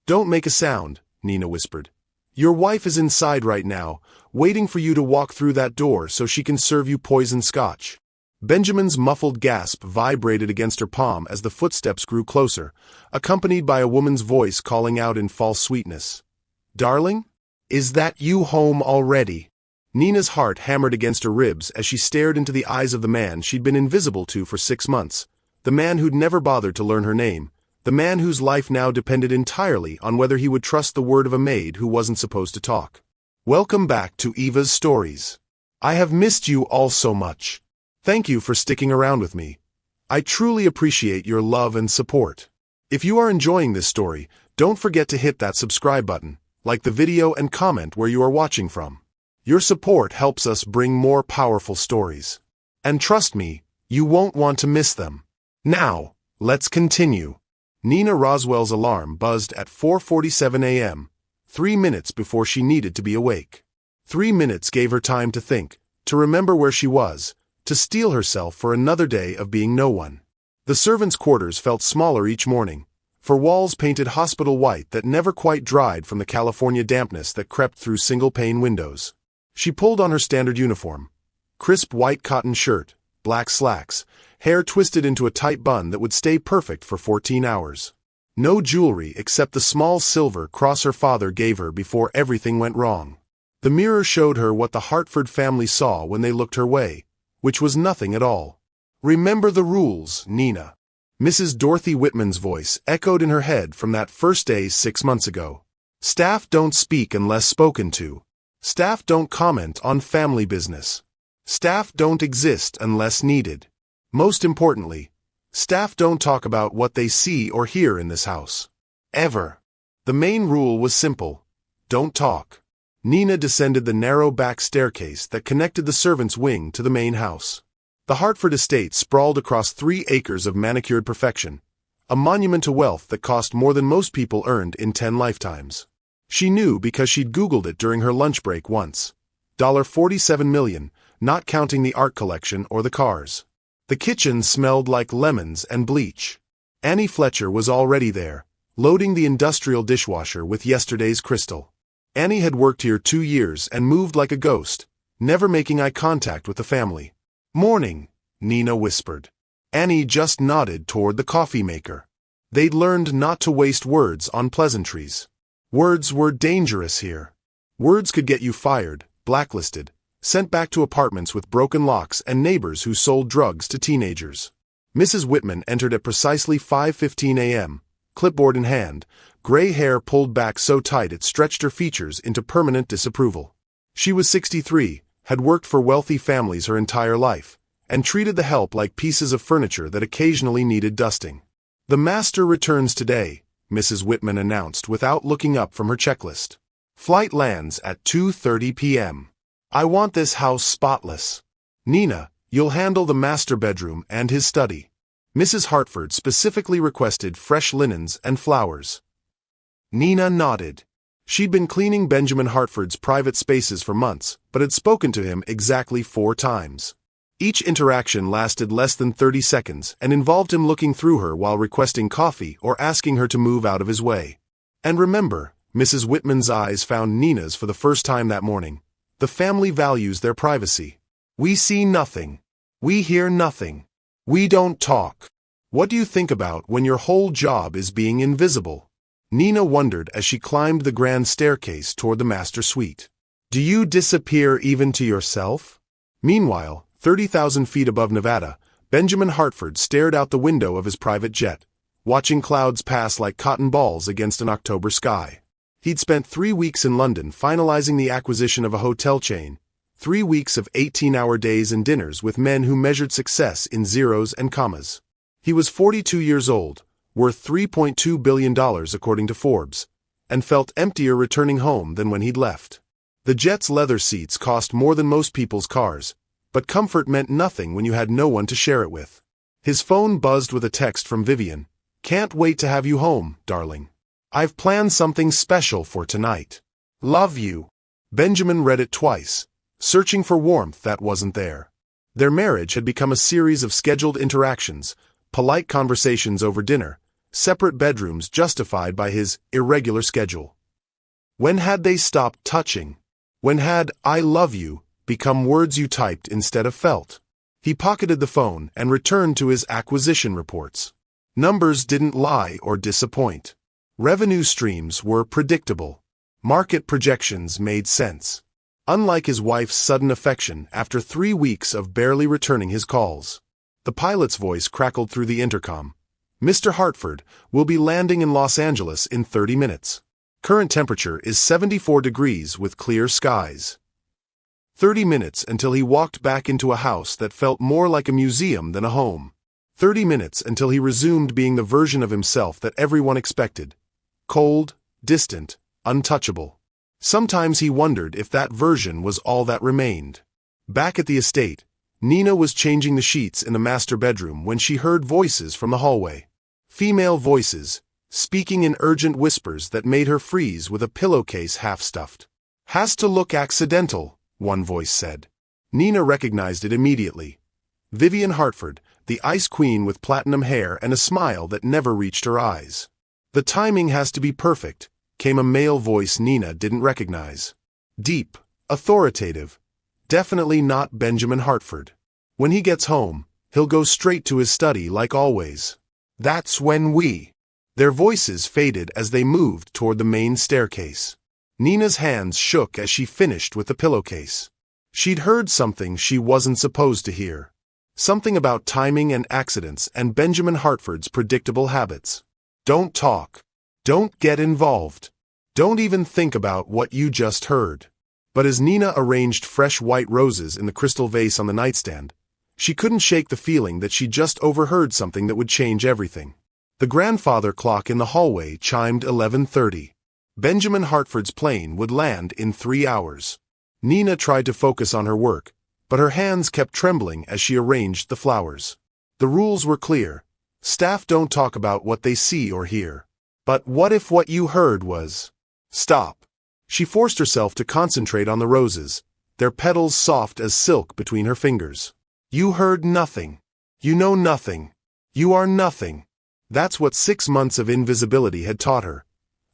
Don't make a sound, Nina whispered. Your wife is inside right now, waiting for you to walk through that door so she can serve you poisoned scotch. Benjamin's muffled gasp vibrated against her palm as the footsteps grew closer, accompanied by a woman's voice calling out in false sweetness. Darling? Is that you home already? Nina's heart hammered against her ribs as she stared into the eyes of the man she'd been invisible to for 6 months, the man who'd never bothered to learn her name, the man whose life now depended entirely on whether he would trust the word of a maid who wasn't supposed to talk. Welcome back to Eva's Stories. I have missed you all so much. Thank you for sticking around with me. I truly appreciate your love and support. If you are enjoying this story, don't forget to hit that subscribe button, like the video and comment where you are watching from. Your support helps us bring more powerful stories. And trust me, you won't want to miss them. Now, let's continue. Nina Roswell's alarm buzzed at 4:47 a.m., 3 minutes before she needed to be awake. 3 minutes gave her time to think, to remember where she was, to steel herself for another day of being no one. The servants' quarters felt smaller each morning, for walls painted hospital white that never quite dried from the California dampness that crept through single-pane windows. She pulled on her standard uniform. Crisp white cotton shirt, black slacks, hair twisted into a tight bun that would stay perfect for 14 hours. No jewelry except the small silver cross her father gave her before everything went wrong. The mirror showed her what the Hartford family saw when they looked her way, which was nothing at all. Remember the rules, Nina. Mrs. Dorothy Whitman's voice echoed in her head from that first day 6 months ago. Staff don't speak unless spoken to. Staff don't comment on family business. Staff don't exist unless needed. Most importantly, staff don't talk about what they see or hear in this house. Ever. The main rule was simple. Don't talk. Nina descended the narrow back staircase that connected the servants' wing to the main house. The Hartford estate sprawled across 3 acres of manicured perfection, a monument to wealth that cost more than most people earned in 10 lifetimes. She knew because she'd Googled it during her lunch break once. $47 million, not counting the art collection or the cars. The kitchen smelled like lemons and bleach. Annie Fletcher was already there, loading the industrial dishwasher with yesterday's crystal. Annie had worked here 2 years and moved like a ghost, never making eye contact with the family. Morning, Nina whispered. Annie just nodded toward the coffee maker. They'd learned not to waste words on pleasantries. Words were dangerous here. Words could get you fired, blacklisted, sent back to apartments with broken locks and neighbors who sold drugs to teenagers. Mrs. Whitman entered at precisely 5:15 a.m., clipboard in hand, gray hair pulled back so tight it stretched her features into permanent disapproval. She was 63, had worked for wealthy families her entire life, and treated the help like pieces of furniture that occasionally needed dusting. The master returns today, Mrs. Whitman announced without looking up from her checklist. Flight lands at 2:30 p.m. I want this house spotless. Nina, you'll handle the master bedroom and his study. Mrs. Hartford specifically requested fresh linens and flowers. Nina nodded. She'd been cleaning Benjamin Hartford's private spaces for months, but had spoken to him exactly 4 times. Each interaction lasted less than 30 seconds and involved him looking through her while requesting coffee or asking her to move out of his way. And remember, Mrs. Whitman's eyes found Nina's for the first time that morning. The family values their privacy. We see nothing. We hear nothing. We don't talk. What do you think about when your whole job is being invisible? Nina wondered as she climbed the grand staircase toward the master suite. Do you disappear even to yourself? Meanwhile, 30,000 feet above Nevada, Benjamin Hartford stared out the window of his private jet, watching clouds pass like cotton balls against an October sky. He'd spent 3 weeks in London finalizing the acquisition of a hotel chain, 3 weeks of 18-hour days and dinners with men who measured success in zeros and commas. He was 42 years old, worth $3.2 billion according to Forbes, and felt emptier returning home than when he'd left. The jet's leather seats cost more than most people's cars, but comfort meant nothing when you had no one to share it with. His phone buzzed with a text from Vivian. Can't wait to have you home, darling. I've planned something special for tonight. Love you. Benjamin read it twice, searching for warmth that wasn't there. Their marriage had become a series of scheduled interactions, polite conversations over dinner, separate bedrooms justified by his irregular schedule. When had they stopped touching? When had "I love you" become words you typed instead of felt? He pocketed the phone and returned to his acquisition reports. Numbers didn't lie or disappoint. Revenue streams were predictable. Market projections made sense. Unlike his wife's sudden affection after 3 weeks of barely returning his calls. The pilot's voice crackled through the intercom. "Mr. Hartford will be landing in Los Angeles in 30 minutes. Current temperature is 74 degrees with clear skies." 30 minutes until he walked back into a house that felt more like a museum than a home. 30 minutes until he resumed being the version of himself that everyone expected. Cold, distant, untouchable. Sometimes he wondered if that version was all that remained. Back at the estate, Nina was changing the sheets in the master bedroom when she heard voices from the hallway. Female voices, speaking in urgent whispers that made her freeze with a pillowcase half-stuffed. "Has to look accidental," one voice said. Nina recognized it immediately. Vivian Hartford, the ice queen with platinum hair and a smile that never reached her eyes. "The timing has to be perfect," came a male voice Nina didn't recognize. Deep, authoritative. Definitely not Benjamin Hartford. "When he gets home, he'll go straight to his study like always. That's when we—" Their voices faded as they moved toward the main staircase. Nina's hands shook as she finished with the pillowcase. She'd heard something she wasn't supposed to hear. Something about timing and accidents and Benjamin Hartford's predictable habits. Don't talk. Don't get involved. Don't even think about what you just heard. But as Nina arranged fresh white roses in the crystal vase on the nightstand, she couldn't shake the feeling that she just overheard something that would change everything. The grandfather clock in the hallway chimed 11:30. Benjamin Hartford's plane would land in 3 hours. Nina tried to focus on her work, but her hands kept trembling as she arranged the flowers. The rules were clear. Staff don't talk about what they see or hear. But what if what you heard was... Stop. She forced herself to concentrate on the roses, their petals soft as silk between her fingers. You heard nothing. You know nothing. You are nothing. That's what 6 months of invisibility had taught her.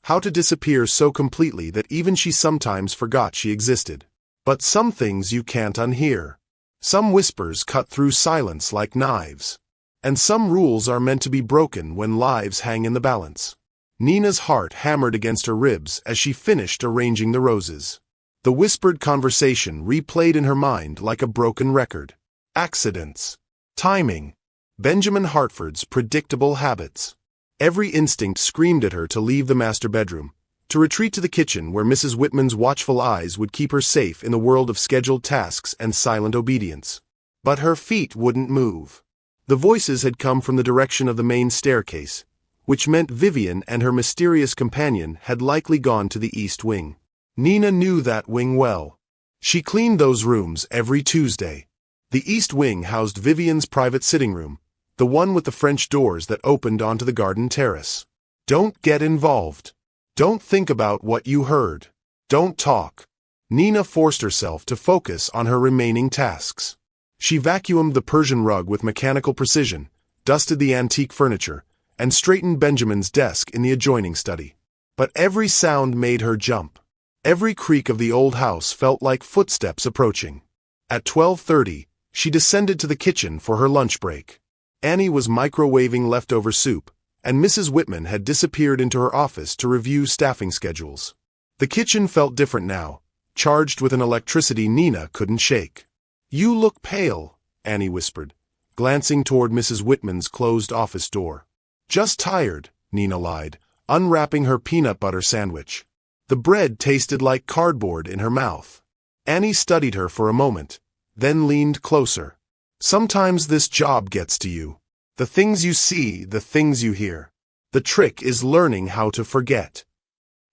How to disappear so completely that even she sometimes forgot she existed. But some things you can't unhear. Some whispers cut through silence like knives. And some rules are meant to be broken when lives hang in the balance. Nina's heart hammered against her ribs as she finished arranging the roses. The whispered conversation replayed in her mind like a broken record. Accidents. Timing. Benjamin Hartford's predictable habits. Every instinct screamed at her to leave the master bedroom, to retreat to the kitchen where Mrs. Whitman's watchful eyes would keep her safe in the world of scheduled tasks and silent obedience. But her feet wouldn't move. The voices had come from the direction of the main staircase, which meant Vivian and her mysterious companion had likely gone to the East Wing. Nina knew that wing well. She cleaned those rooms every Tuesday. The East Wing housed Vivian's private sitting room, the one with the French doors that opened onto the garden terrace. Don't get involved. Don't think about what you heard. Don't talk. Nina forced herself to focus on her remaining tasks. She vacuumed the Persian rug with mechanical precision, dusted the antique furniture, and straightened Benjamin's desk in the adjoining study. But every sound made her jump. Every creak of the old house felt like footsteps approaching. At 12:30, she descended to the kitchen for her lunch break. Annie was microwaving leftover soup, and Mrs. Whitman had disappeared into her office to review staffing schedules. The kitchen felt different now, charged with an electricity Nina couldn't shake. "You look pale," Annie whispered, glancing toward Mrs. Whitman's closed office door. "Just tired," Nina lied, unwrapping her peanut butter sandwich. The bread tasted like cardboard in her mouth. Annie studied her for a moment, then leaned closer. "Sometimes this job gets to you. The things you see, the things you hear. The trick is learning how to forget.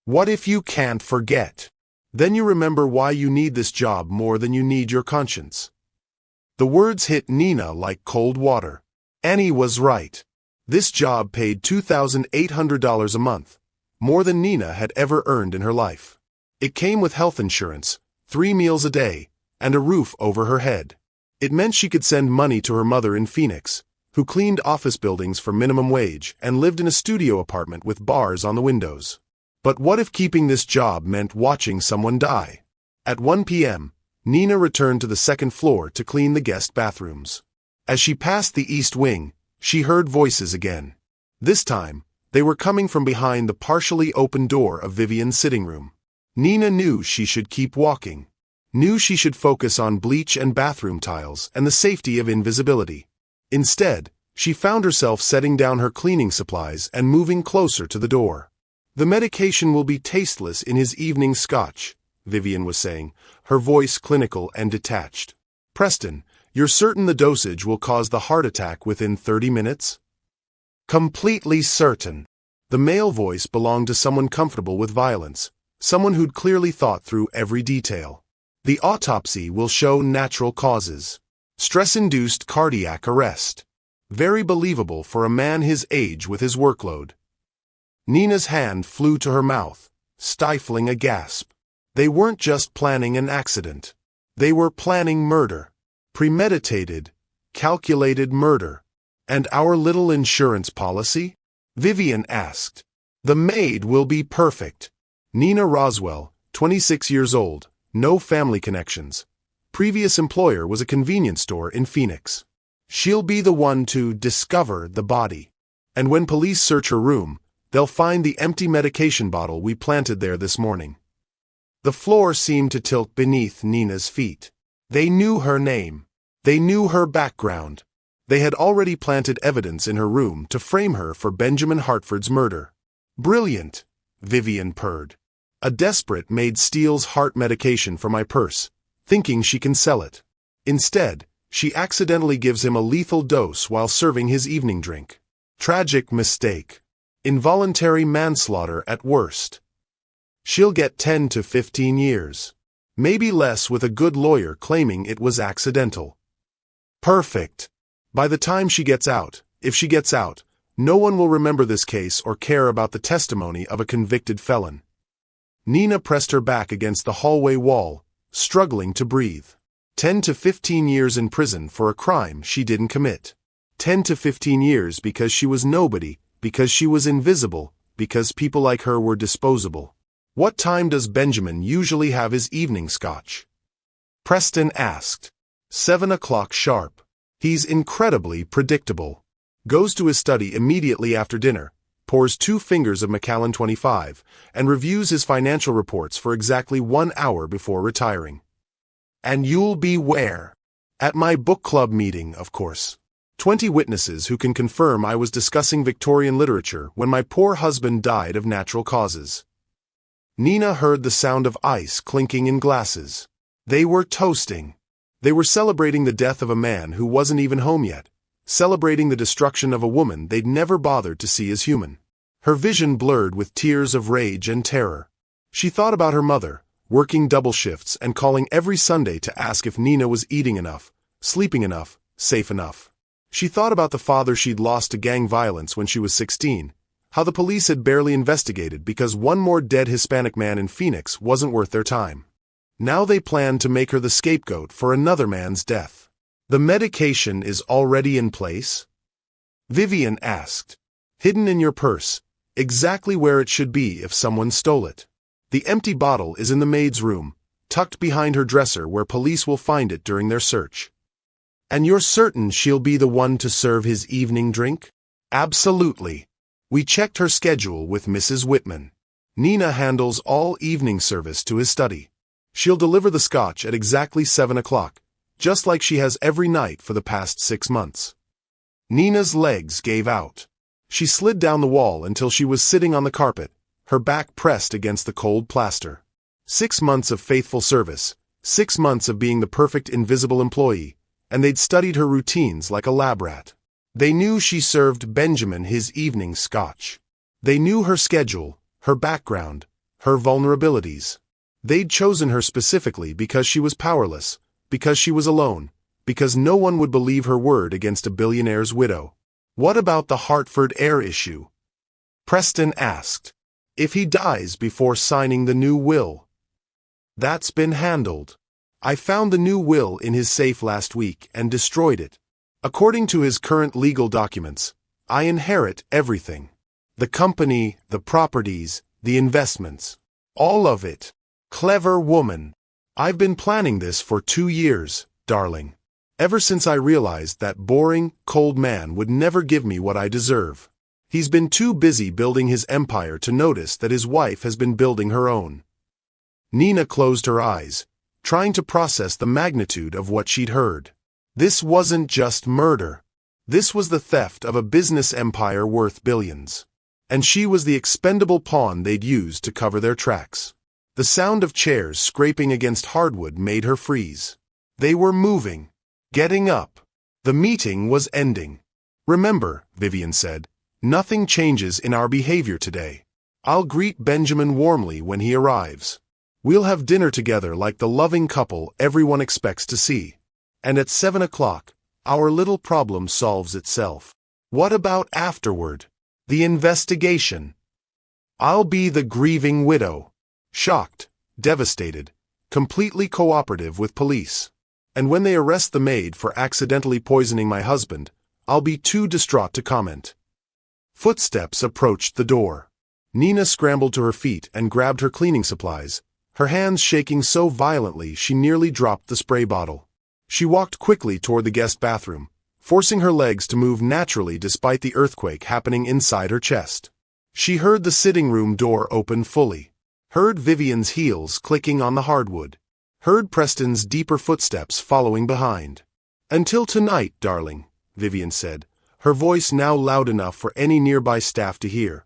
What if you can't forget? Then you remember why you need this job more than you need your conscience." The words hit Nina like cold water. Annie was right. This job paid $2,800 a month, more than Nina had ever earned in her life. It came with health insurance, 3 meals a day, and a roof over her head. It meant she could send money to her mother in Phoenix, who cleaned office buildings for minimum wage and lived in a studio apartment with bars on the windows. But what if keeping this job meant watching someone die? At 1 p.m., Nina returned to the second floor to clean the guest bathrooms. As she passed the east wing, she heard voices again. This time, they were coming from behind the partially open door of Vivian's sitting room. Nina knew she should keep walking. Knew she should focus on bleach and bathroom tiles and the safety of invisibility. Instead, she found herself setting down her cleaning supplies and moving closer to the door. "The medication will be tasteless in his evening scotch," Vivian was saying, her voice clinical and detached. "Preston, you're certain the dosage will cause the heart attack within 30 minutes? "Completely certain." The male voice belonged to someone comfortable with violence, someone who'd clearly thought through every detail. "The autopsy will show natural causes. Stress-induced cardiac arrest. Very believable for a man his age with his workload." Nina's hand flew to her mouth, stifling a gasp. They weren't just planning an accident. They were planning murder. Premeditated, calculated murder. "And our little insurance policy?" Vivian asked. "The maid will be perfect." Nina Roswell, 26 years old, no family connections. Previous employer was a convenience store in Phoenix. "She'll be the one to discover the body. And when police search her room, they'll find the empty medication bottle we planted there this morning." The floor seemed to tilt beneath Nina's feet. They knew her name. They knew her background. They had already planted evidence in her room to frame her for Benjamin Hartford's murder. "Brilliant," Vivian purred. "A desperate maid steals heart medication from my purse, thinking she can sell it. Instead, she accidentally gives him a lethal dose while serving his evening drink. Tragic mistake. Involuntary manslaughter at worst. She'll get 10 to 15 years. Maybe less with a good lawyer claiming it was accidental. Perfect. By the time she gets out, if she gets out, no one will remember this case or care about the testimony of a convicted felon." Nina pressed her back against the hallway wall, struggling to breathe. 10 to 15 years in prison for a crime she didn't commit. 10 to 15 years because she was nobody, because she was invisible, because people like her were disposable. "What time does Benjamin usually have his evening scotch?" Preston asked. 7 o'clock sharp. He's incredibly predictable. Goes to his study immediately after dinner, pours 2 fingers of Macallan 25, and reviews his financial reports for exactly 1 hour before retiring. "And you'll be where?" "At my book club meeting, of course. 20 witnesses who can confirm I was discussing Victorian literature when my poor husband died of natural causes." Nina heard the sound of ice clinking in glasses. They were toasting. They were celebrating the death of a man who wasn't even home yet, celebrating the destruction of a woman they'd never bothered to see as human. Her vision blurred with tears of rage and terror. She thought about her mother, working double shifts and calling every Sunday to ask if Nina was eating enough, sleeping enough, safe enough. She thought about the father she'd lost to gang violence when she was 16, how the police had barely investigated because one more dead Hispanic man in Phoenix wasn't worth their time. Now they planned to make her the scapegoat for another man's death. "The medication is already in place?" Vivian asked. "Hidden in your purse, exactly where it should be if someone stole it. The empty bottle is in the maid's room, tucked behind her dresser where police will find it during their search." "And you're certain she'll be the one to serve his evening drink?" "Absolutely. We checked her schedule with Mrs. Whitman. Nina handles all evening service to his study. She'll deliver the scotch at exactly 7 o'clock, just like she has every night for the past 6 months." Nina's legs gave out. She slid down the wall until she was sitting on the carpet, her back pressed against the cold plaster. 6 months of faithful service, 6 months of being the perfect invisible employee, and they'd studied her routines like a lab rat. They knew she served Benjamin his evening scotch. They knew her schedule, her background, her vulnerabilities. They'd chosen her specifically because she was powerless, because she was alone, because no one would believe her word against a billionaire's widow. "What about the Hartford heir issue?" Preston asked. "If he dies before signing the new will?" "That's been handled. I found the new will in his safe last week and destroyed it. According to his current legal documents, I inherit everything. The company, the properties, the investments. All of it. Clever woman. I've been planning this for 2 years, darling. Ever since I realized that boring, cold man would never give me what I deserve. He's been too busy building his empire to notice that his wife has been building her own. Nina closed her eyes, trying to process the magnitude of what she'd heard. This wasn't just murder. This was the theft of a business empire worth billions. And she was the expendable pawn they'd used to cover their tracks. The sound of chairs scraping against hardwood made her freeze. They were moving. Getting up. The meeting was ending. Remember, Vivian said, nothing changes in our behavior today. I'll greet Benjamin warmly when he arrives. We'll have dinner together like the loving couple everyone expects to see. And at 7 o'clock, our little problem solves itself. What about afterward? The investigation. I'll be the grieving widow. Shocked, devastated, completely cooperative with police. And when they arrest the maid for accidentally poisoning my husband, I'll be too distraught to comment. Footsteps approached the door. Nina scrambled to her feet and grabbed her cleaning supplies, her hands shaking so violently she nearly dropped the spray bottle. She walked quickly toward the guest bathroom, forcing her legs to move naturally despite the earthquake happening inside her chest. She heard the sitting room door open fully, heard Vivian's heels clicking on the hardwood, heard Preston's deeper footsteps following behind. Until tonight, darling, Vivian said, her voice now loud enough for any nearby staff to hear.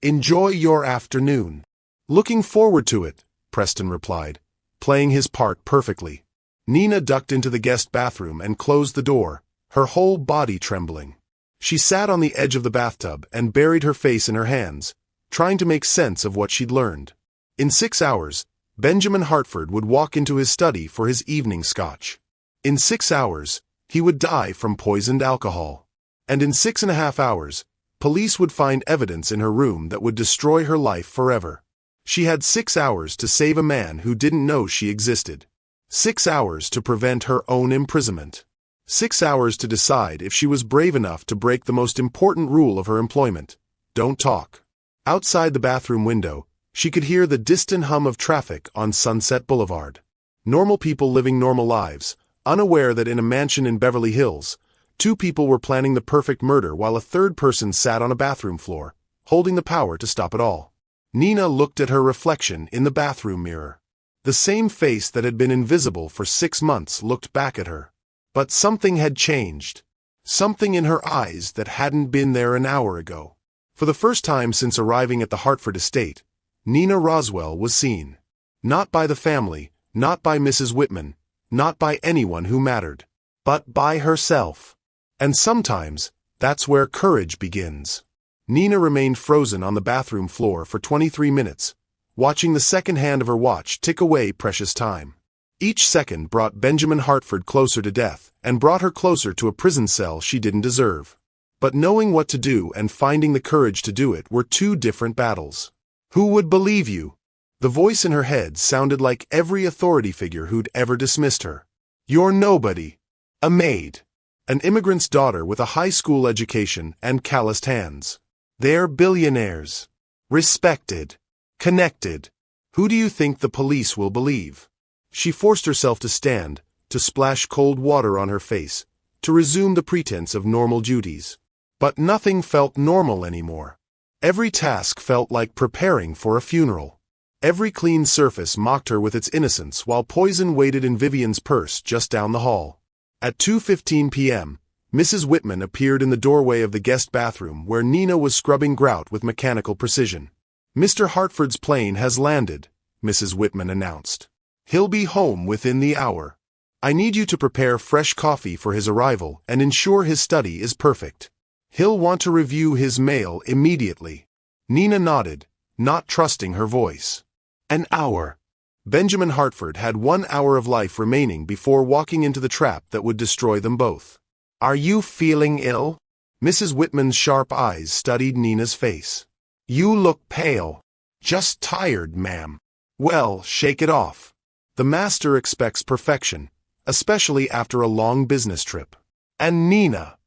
Enjoy your afternoon. Looking forward to it, Preston replied, playing his part perfectly. Nina ducked into the guest bathroom and closed the door, her whole body trembling. She sat on the edge of the bathtub and buried her face in her hands, trying to make sense of what she'd learned. In 6 hours, Benjamin Hartford would walk into his study for his evening scotch. In 6 hours, he would die from poisoned alcohol. And in 6.5 hours, police would find evidence in her room that would destroy her life forever. She had 6 hours to save a man who didn't know she existed. 6 hours to prevent her own imprisonment. 6 hours to decide if she was brave enough to break the most important rule of her employment. Don't talk. Outside the bathroom window, she could hear the distant hum of traffic on Sunset Boulevard. Normal people living normal lives, unaware that in a mansion in Beverly Hills, 2 people were planning the perfect murder while a third person sat on a bathroom floor, holding the power to stop it all. Nina looked at her reflection in the bathroom mirror. The same face that had been invisible for 6 months looked back at her. But something had changed. Something in her eyes that hadn't been there an hour ago. For the first time since arriving at the Hartford estate, Nina Roswell was seen. Not by the family, not by Mrs. Whitman, not by anyone who mattered, but by herself. And sometimes, that's where courage begins. Nina remained frozen on the bathroom floor for 23 minutes, watching the second hand of her watch tick away precious time. Each second brought Benjamin Hartford closer to death and brought her closer to a prison cell she didn't deserve. But knowing what to do and finding the courage to do it were 2 different battles. Who would believe you? The voice in her head sounded like every authority figure who'd ever dismissed her. You're nobody. A maid. An immigrant's daughter with a high school education and calloused hands. They're billionaires. Respected. Connected. Who do you think the police will believe? She forced herself to stand, to splash cold water on her face, to resume the pretense of normal duties. But nothing felt normal anymore. Every task felt like preparing for a funeral. Every clean surface mocked her with its innocence while poison waited in Vivian's purse just down the hall. At 2:15 p.m., Mrs. Whitman appeared in the doorway of the guest bathroom where Nina was scrubbing grout with mechanical precision. Mr. Hartford's plane has landed, Mrs. Whitman announced. He'll be home within the hour. I need you to prepare fresh coffee for his arrival and ensure his study is perfect. He'll want to review his mail immediately. Nina nodded, not trusting her voice. An hour. Benjamin Hartford had 1 hour of life remaining before walking into the trap that would destroy them both. Are you feeling ill? Mrs. Whitman's sharp eyes studied Nina's face. You look pale. Just tired, ma'am. Well, shake it off. The master expects perfection, especially after a long business trip. And Nina.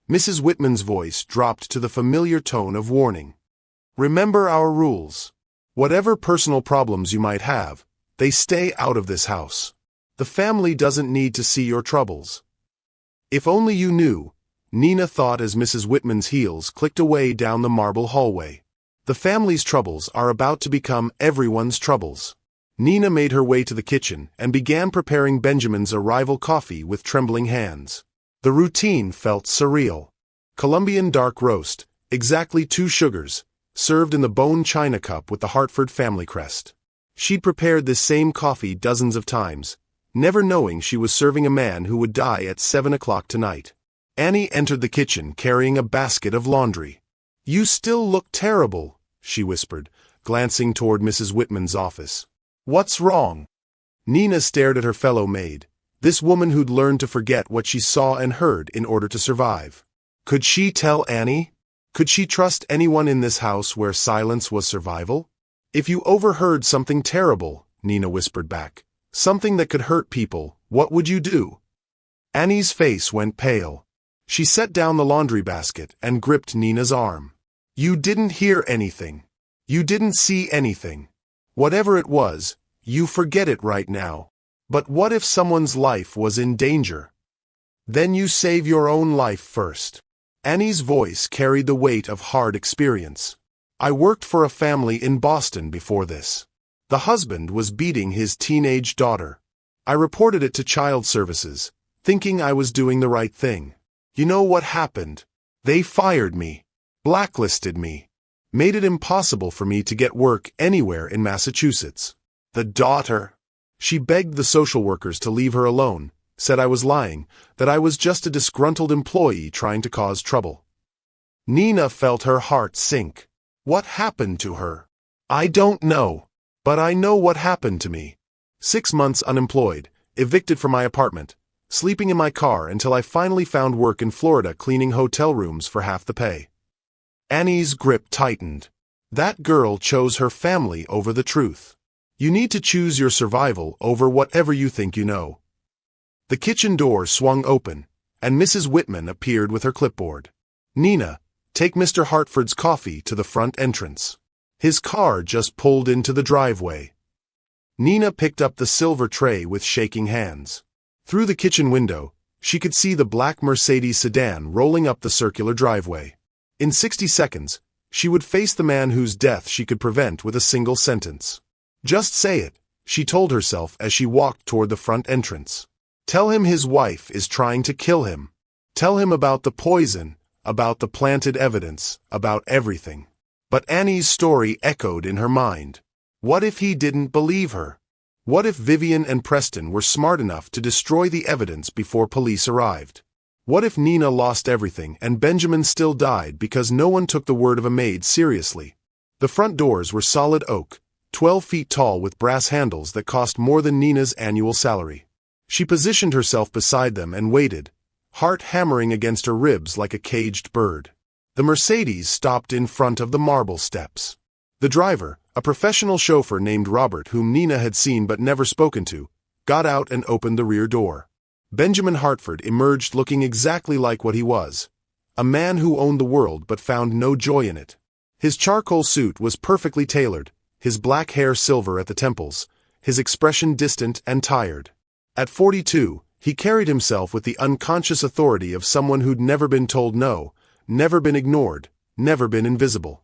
Mrs. Whitman's voice dropped to the familiar tone of warning. Remember our rules. Whatever personal problems you might have, they stay out of this house. The family doesn't need to see your troubles. If only you knew, Nina thought as Mrs. Whitman's heels clicked away down the marble hallway. The family's troubles are about to become everyone's troubles. Nina made her way to the kitchen and began preparing Benjamin's arrival coffee with trembling hands. The routine felt surreal. Colombian dark roast, exactly 2 sugars, served in the bone china cup with the Hartford family crest. She'd prepared this same coffee dozens of times, never knowing she was serving a man who would die at 7 o'clock tonight. Annie entered the kitchen carrying a basket of laundry. "You still look terrible," she whispered, glancing toward Mrs. Whitman's office. "What's wrong?" Nina stared at her fellow maid, this woman who'd learned to forget what she saw and heard in order to survive. Could she tell Annie? Could she trust anyone in this house where silence was survival? "If you overheard something terrible," Nina whispered back, "something that could hurt people, what would you do?" Annie's face went pale. She set down the laundry basket and gripped Nina's arm. "You didn't hear anything. You didn't see anything. Whatever it was, you forget it right now. But what if someone's life was in danger? Then you save your own life first." Annie's voice carried the weight of hard experience. "I worked for a family in Boston before this. The husband was beating his teenage daughter. I reported it to child services, thinking I was doing the right thing. You know what happened? They fired me, blacklisted me, made it impossible for me to get work anywhere in Massachusetts. The daughter. She begged the social workers to leave her alone, said I was lying, that I was just a disgruntled employee trying to cause trouble." Nina felt her heart sink. What happened to her? "I don't know. But I know what happened to me. 6 months unemployed, evicted from my apartment, sleeping in my car until I finally found work in Florida cleaning hotel rooms for half the pay." Annie's grip tightened. That girl chose her family over the truth. You need to choose your survival over whatever you think you know. The kitchen door swung open, and Mrs. Whitman appeared with her clipboard. "Nina, take Mr. Hartford's coffee to the front entrance. His car just pulled into the driveway." Nina picked up the silver tray with shaking hands. Through the kitchen window, she could see the black Mercedes sedan rolling up the circular driveway. In 60 seconds, she would face the man whose death she could prevent with a single sentence. Just say it, she told herself as she walked toward the front entrance. Tell him his wife is trying to kill him. Tell him about the poison, about the planted evidence, about everything. But Annie's story echoed in her mind. What if he didn't believe her? What if Vivian and Preston were smart enough to destroy the evidence before police arrived? What if Nina lost everything and Benjamin still died because no one took the word of a maid seriously? The front doors were solid oak, 12 feet tall with brass handles that cost more than Nina's annual salary. She positioned herself beside them and waited, heart hammering against her ribs like a caged bird. The Mercedes stopped in front of the marble steps. The driver, a professional chauffeur named Robert whom Nina had seen but never spoken to, got out and opened the rear door. Benjamin Hartford emerged looking exactly like what he was, a man who owned the world but found no joy in it. His charcoal suit was perfectly tailored, his black hair silver at the temples, his expression distant and tired. At 42, he carried himself with the unconscious authority of someone who'd never been told no, never been ignored, never been invisible.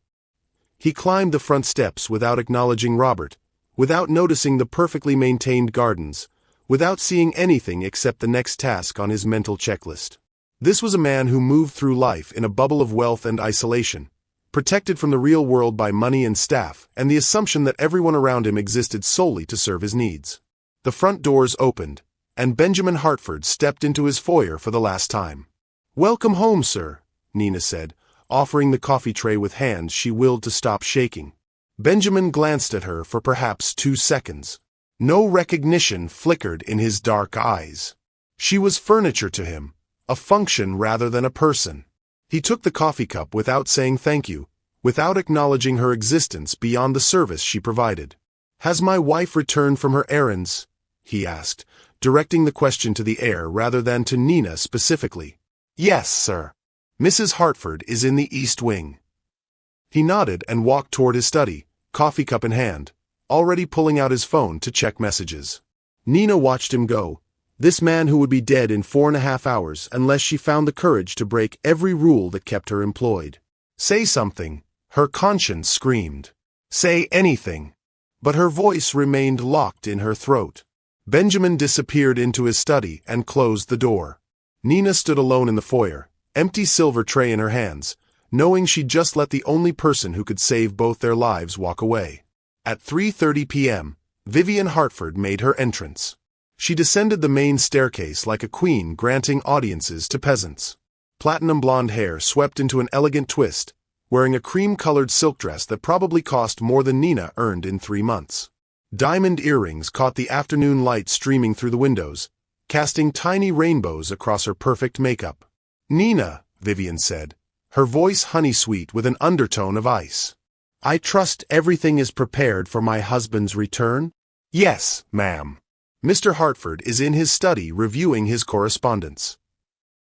He climbed the front steps without acknowledging Robert, without noticing the perfectly maintained gardens, without seeing anything except the next task on his mental checklist. This was a man who moved through life in a bubble of wealth and isolation, protected from the real world by money and staff, and the assumption that everyone around him existed solely to serve his needs. The front doors opened, and Benjamin Hartford stepped into his foyer for the last time. "Welcome home, sir," Nina said, offering the coffee tray with hands she willed to stop shaking. Benjamin glanced at her for perhaps 2 seconds. No recognition flickered in his dark eyes. She was furniture to him, a function rather than a person. He took the coffee cup without saying thank you, without acknowledging her existence beyond the service she provided. "Has my wife returned from her errands?" he asked, directing the question to the air rather than to Nina specifically. "Yes, sir. Mrs. Hartford is in the East Wing." He nodded and walked toward his study, coffee cup in hand, already pulling out his phone to check messages. Nina watched him go, this man who would be dead in 4.5 hours unless she found the courage to break every rule that kept her employed. Say something, her conscience screamed. Say anything. But her voice remained locked in her throat. Benjamin disappeared into his study and closed the door. Nina stood alone in the foyer, empty silver tray in her hands, knowing she'd just let the only person who could save both their lives walk away. At 3:30 p.m., Vivian Hartford made her entrance. She descended the main staircase like a queen granting audiences to peasants. Platinum blonde hair swept into an elegant twist, wearing a cream-colored silk dress that probably cost more than Nina earned in 3 months. Diamond earrings caught the afternoon light streaming through the windows, casting tiny rainbows across her perfect makeup. "Nina," Vivian said, her voice honey-sweet with an undertone of ice. "I trust everything is prepared for my husband's return?" "Yes, ma'am. Mr. Hartford is in his study reviewing his correspondence."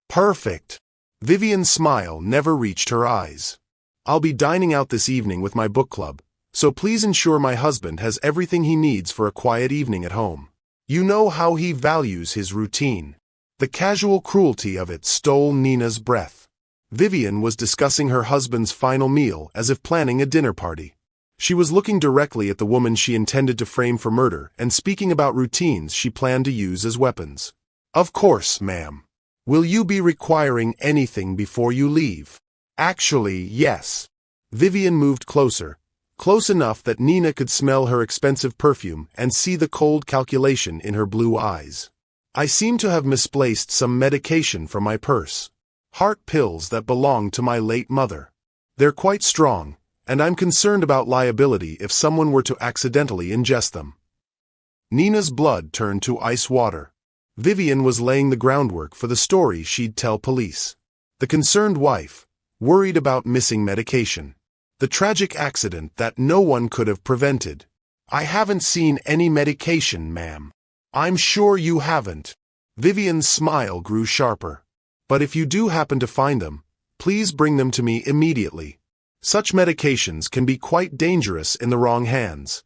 "Perfect." Vivian's smile never reached her eyes. "I'll be dining out this evening with my book club, so please ensure my husband has everything he needs for a quiet evening at home. You know how he values his routine." The casual cruelty of it stole Nina's breath. Vivian was discussing her husband's final meal as if planning a dinner party. She was looking directly at the woman she intended to frame for murder and speaking about routines she planned to use as weapons. "Of course, ma'am. Will you be requiring anything before you leave?" "Actually, yes." Vivian moved closer, close enough that Nina could smell her expensive perfume and see the cold calculation in her blue eyes. "I seem to have misplaced some medication from my purse. Heart pills that belonged to my late mother. They're quite strong, and I'm concerned about liability if someone were to accidentally ingest them." Nina's blood turned to ice water. Vivian was laying the groundwork for the story she'd tell police. The concerned wife, worried about missing medication. The tragic accident that no one could have prevented. "I haven't seen any medication, ma'am." "I'm sure you haven't." Vivian's smile grew sharper. "But if you do happen to find them, please bring them to me immediately. Such medications can be quite dangerous in the wrong hands."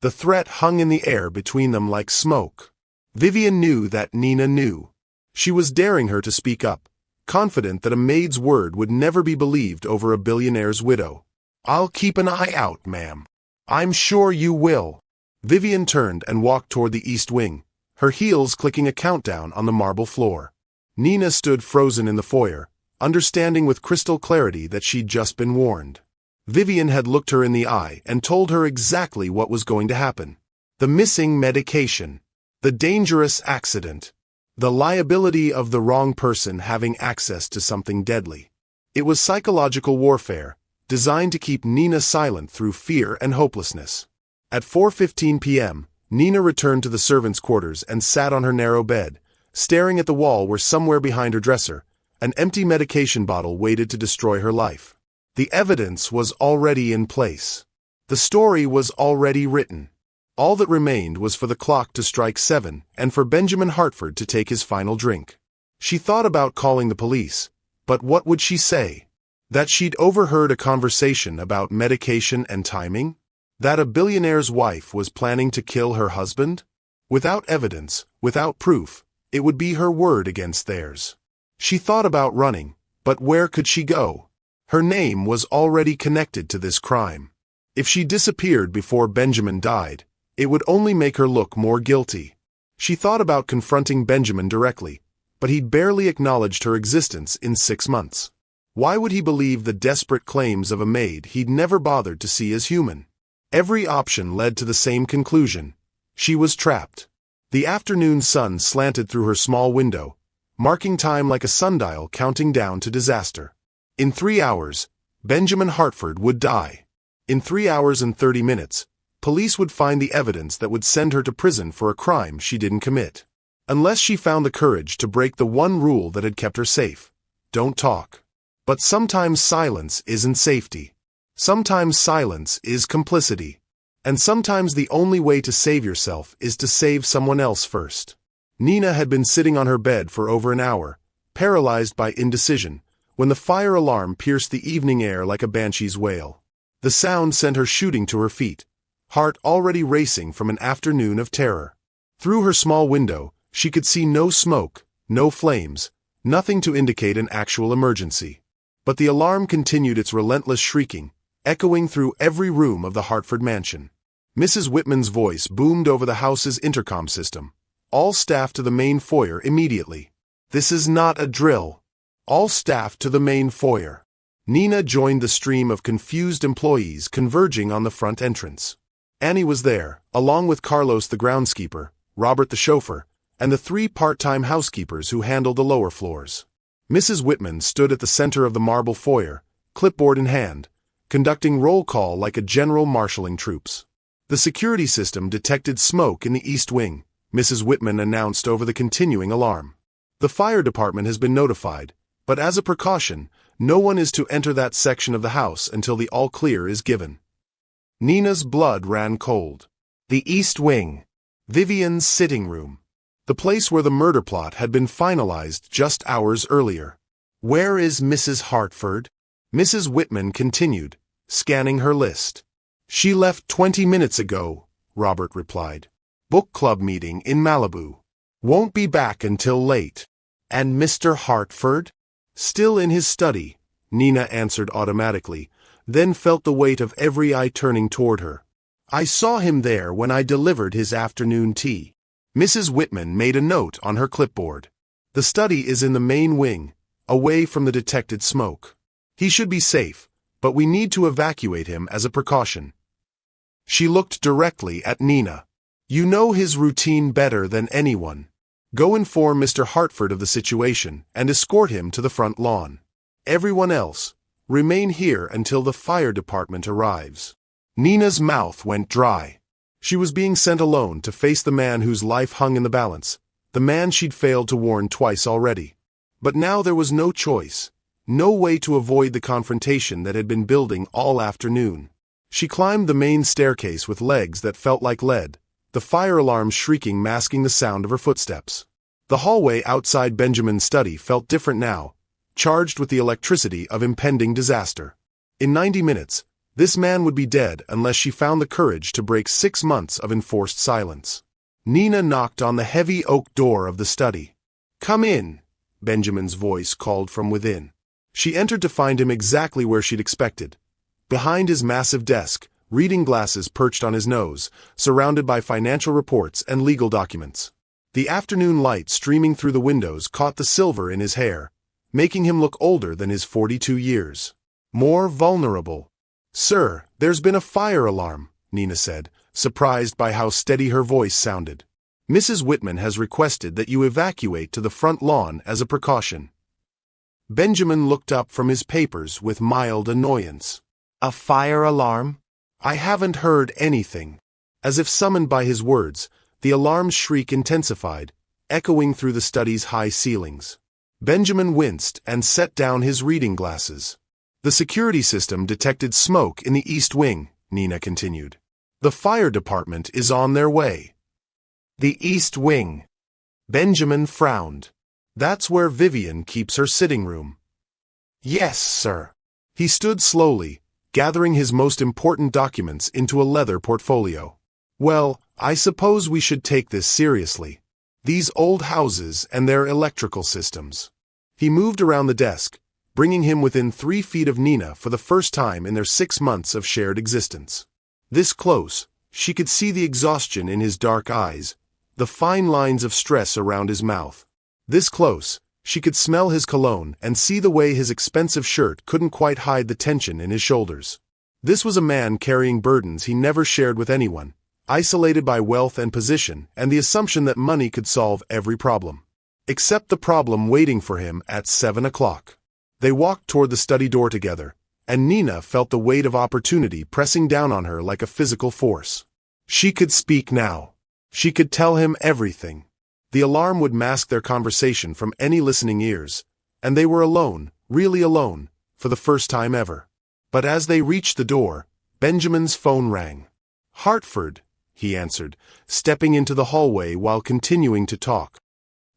The threat hung in the air between them like smoke. Vivian knew that Nina knew. She was daring her to speak up, confident that a maid's word would never be believed over a billionaire's widow. "I'll keep an eye out, ma'am." "I'm sure you will." Vivian turned and walked toward the East Wing, her heels clicking a countdown on the marble floor. Nina stood frozen in the foyer, understanding with crystal clarity that she'd just been warned. Vivian had looked her in the eye and told her exactly what was going to happen. The missing medication. The dangerous accident. The liability of the wrong person having access to something deadly. It was psychological warfare, designed to keep Nina silent through fear and hopelessness. At 4:15 p.m., Nina returned to the servants' quarters and sat on her narrow bed, staring at the wall where somewhere behind her dresser, an empty medication bottle waited to destroy her life. The evidence was already in place. The story was already written. All that remained was for the clock to strike 7 and for Benjamin Hartford to take his final drink. She thought about calling the police, but what would she say? That she'd overheard a conversation about medication and timing? That a billionaire's wife was planning to kill her husband? Without evidence, without proof, it would be her word against theirs. She thought about running, but where could she go? Her name was already connected to this crime. If she disappeared before Benjamin died, it would only make her look more guilty. She thought about confronting Benjamin directly, but he'd barely acknowledged her existence in 6 months. Why would he believe the desperate claims of a maid he'd never bothered to see as human? Every option led to the same conclusion. She was trapped. The afternoon sun slanted through her small window, marking time like a sundial counting down to disaster. In 3 hours, Benjamin Hartford would die. In 3 hours and 30 minutes, police would find the evidence that would send her to prison for a crime she didn't commit. Unless she found the courage to break the one rule that had kept her safe. Don't talk. But sometimes silence isn't safety. Sometimes silence is complicity. And sometimes the only way to save yourself is to save someone else first. Nina had been sitting on her bed for over an hour, paralyzed by indecision, when the fire alarm pierced the evening air like a banshee's wail. The sound sent her shooting to her feet, heart already racing from an afternoon of terror. Through her small window, she could see no smoke, no flames, nothing to indicate an actual emergency. But the alarm continued its relentless shrieking, echoing through every room of the Hartford mansion. Mrs. Whitman's voice boomed over the house's intercom system. All staff to the main foyer immediately. This is not a drill. All staff to the main foyer. Nina joined the stream of confused employees converging on the front entrance. Annie was there, along with Carlos the groundskeeper, Robert the chauffeur, and the 3 part-time housekeepers who handled the lower floors. Mrs. Whitman stood at the center of the marble foyer, clipboard in hand, conducting roll call like a general marshalling troops. The security system detected smoke in the east wing, Mrs. Whitman announced over the continuing alarm. The fire department has been notified, but as a precaution, no one is to enter that section of the house until the all-clear is given. Nina's blood ran cold. The east wing. Vivian's sitting room. The place where the murder plot had been finalized just hours earlier. Where is Mrs. Hartford? Mrs. Whitman continued, scanning her list. She left 20 minutes ago, Robert replied. Book club meeting in Malibu. Won't be back until late. And Mr. Hartford? Still in his study, Nina answered automatically, then felt the weight of every eye turning toward her. I saw him there when I delivered his afternoon tea. Mrs. Whitman made a note on her clipboard. The study is in the main wing, away from the detected smoke. He should be safe, but we need to evacuate him as a precaution. She looked directly at Nina. You know his routine better than anyone. Go inform Mr. Hartford of the situation and escort him to the front lawn. Everyone else, remain here until the fire department arrives. Nina's mouth went dry. She was being sent alone to face the man whose life hung in the balance, the man she'd failed to warn twice already. But now there was no choice, no way to avoid the confrontation that had been building all afternoon. She climbed the main staircase with legs that felt like lead, the fire alarm shrieking masking the sound of her footsteps. The hallway outside Benjamin's study felt different now, charged with the electricity of impending disaster. In 90 minutes, this man would be dead unless she found the courage to break 6 months of enforced silence. Nina knocked on the heavy oak door of the study. Come in, Benjamin's voice called from within. She entered to find him exactly where she'd expected. Behind his massive desk, reading glasses perched on his nose, surrounded by financial reports and legal documents. The afternoon light streaming through the windows caught the silver in his hair, making him look older than his 42 years. More vulnerable. Sir, there's been a fire alarm, Nina said, surprised by how steady her voice sounded. Mrs. Whitman has requested that you evacuate to the front lawn as a precaution. Benjamin looked up from his papers with mild annoyance. A fire alarm? I haven't heard anything. As if summoned by his words, the alarm's shriek intensified, echoing through the study's high ceilings. Benjamin winced and set down his reading glasses. The security system detected smoke in the east wing, Nina continued. The fire department is on their way. The east wing. Benjamin frowned. That's where Vivian keeps her sitting room. Yes, sir. He stood slowly, gathering his most important documents into a leather portfolio. Well, I suppose we should take this seriously. These old houses and their electrical systems. He moved around the desk, bringing him within 3 feet of Nina for the first time in their 6 months of shared existence. This close, she could see the exhaustion in his dark eyes, the fine lines of stress around his mouth. This close, she could smell his cologne and see the way his expensive shirt couldn't quite hide the tension in his shoulders. This was a man carrying burdens he never shared with anyone, isolated by wealth and position and the assumption that money could solve every problem. Except the problem waiting for him at 7 o'clock. They walked toward the study door together, and Nina felt the weight of opportunity pressing down on her like a physical force. She could speak now. She could tell him everything. The alarm would mask their conversation from any listening ears, and they were alone, really alone, for the first time ever. But as they reached the door, Benjamin's phone rang. Hartford, he answered, stepping into the hallway while continuing to talk.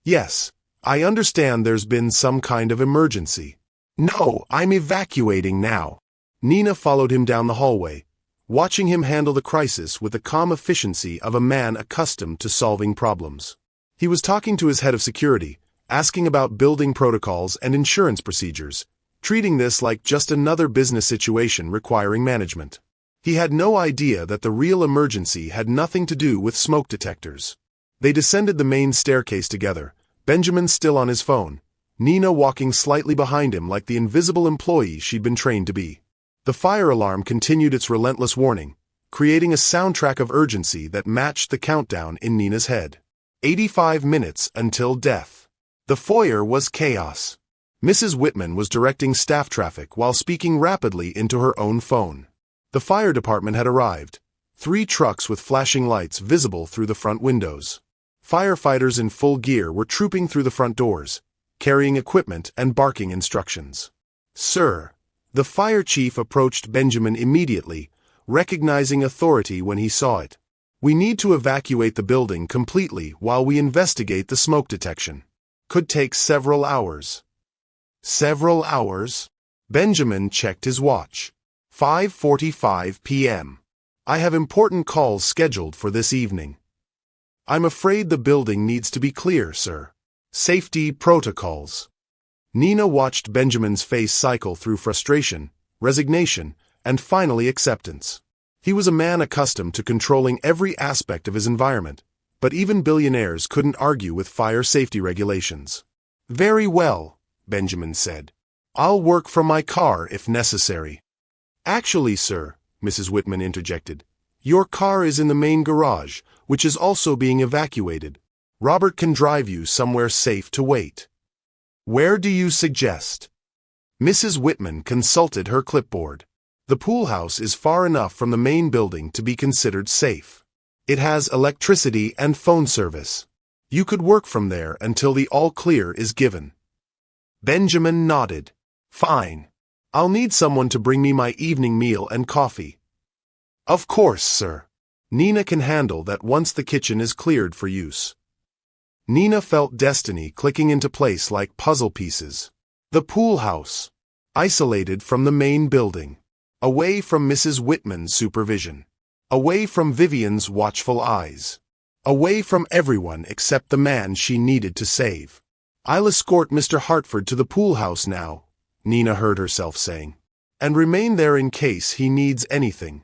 Yes, I understand there's been some kind of emergency. No, I'm evacuating now. Nina followed him down the hallway, watching him handle the crisis with the calm efficiency of a man accustomed to solving problems. He was talking to his head of security, asking about building protocols and insurance procedures, treating this like just another business situation requiring management. He had no idea that the real emergency had nothing to do with smoke detectors. They descended the main staircase together, Benjamin still on his phone, Nina walking slightly behind him like the invisible employee she'd been trained to be. The fire alarm continued its relentless warning, creating a soundtrack of urgency that matched the countdown in Nina's head. 85 minutes until death. The foyer was chaos. Mrs. Whitman was directing staff traffic while speaking rapidly into her own phone. The fire department had arrived, 3 trucks with flashing lights visible through the front windows. Firefighters in full gear were trooping through the front doors, carrying equipment and barking instructions. Sir, the fire chief approached Benjamin immediately, recognizing authority when he saw it. We need to evacuate the building completely while we investigate the smoke detection. Could take several hours. Several hours? Benjamin checked his watch. 5:45 p.m. I have important calls scheduled for this evening. I'm afraid the building needs to be clear, sir. Safety protocols. Nina watched Benjamin's face cycle through frustration, resignation, and finally acceptance. He was a man accustomed to controlling every aspect of his environment, but even billionaires couldn't argue with fire safety regulations. Very well, Benjamin said. I'll work from my car if necessary. Actually, sir, Mrs. Whitman interjected, your car is in the main garage, which is also being evacuated. Robert can drive you somewhere safe to wait. Where do you suggest? Mrs. Whitman consulted her clipboard. The pool house is far enough from the main building to be considered safe. It has electricity and phone service. You could work from there until the all-clear is given. Benjamin nodded. Fine. I'll need someone to bring me my evening meal and coffee. Of course, sir. Nina can handle that once the kitchen is cleared for use. Nina felt destiny clicking into place like puzzle pieces. The pool house. Isolated from the main building. Away from Mrs. Whitman's supervision. Away from Vivian's watchful eyes. Away from everyone except the man she needed to save. I'll escort Mr. Hartford to the pool house now, Nina heard herself saying, and remain there in case he needs anything.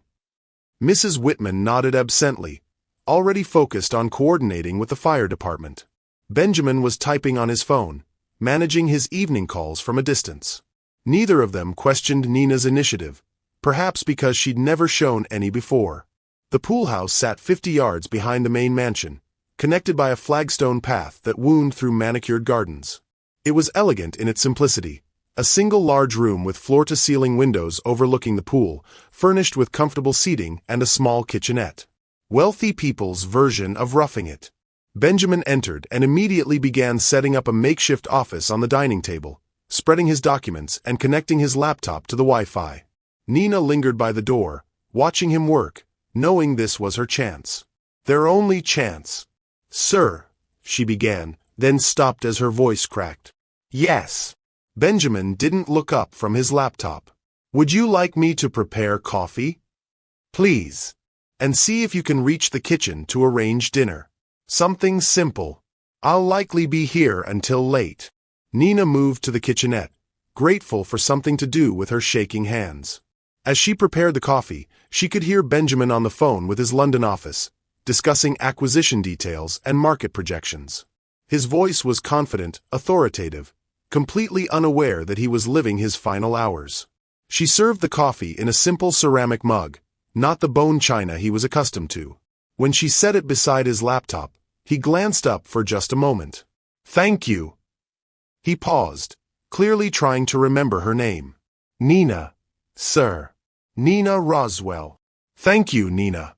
Mrs. Whitman nodded absently, already focused on coordinating with the fire department. Benjamin was typing on his phone, managing his evening calls from a distance. Neither of them questioned Nina's initiative, perhaps because she'd never shown any before. The pool house sat 50 yards behind the main mansion, connected by a flagstone path that wound through manicured gardens. It was elegant in its simplicity, a single large room with floor-to-ceiling windows overlooking the pool, furnished with comfortable seating and a small kitchenette. Wealthy people's version of roughing it. Benjamin entered and immediately began setting up a makeshift office on the dining table, spreading his documents and connecting his laptop to the Wi-Fi. Nina lingered by the door, watching him work, knowing this was her chance. Their only chance. Sir, she began, then stopped as her voice cracked. Yes. Benjamin didn't look up from his laptop. Would you like me to prepare coffee? Please. And see if you can reach the kitchen to arrange dinner. Something simple. I'll likely be here until late. Nina moved to the kitchenette, grateful for something to do with her shaking hands. As she prepared the coffee, she could hear Benjamin on the phone with his London office, discussing acquisition details and market projections. His voice was confident, authoritative, completely unaware that he was living his final hours. She served the coffee in a simple ceramic mug, not the bone china he was accustomed to. When she set it beside his laptop, he glanced up for just a moment. Thank you. He paused, clearly trying to remember her name. Nina. Sir. Nina Roswell. Thank you, Nina.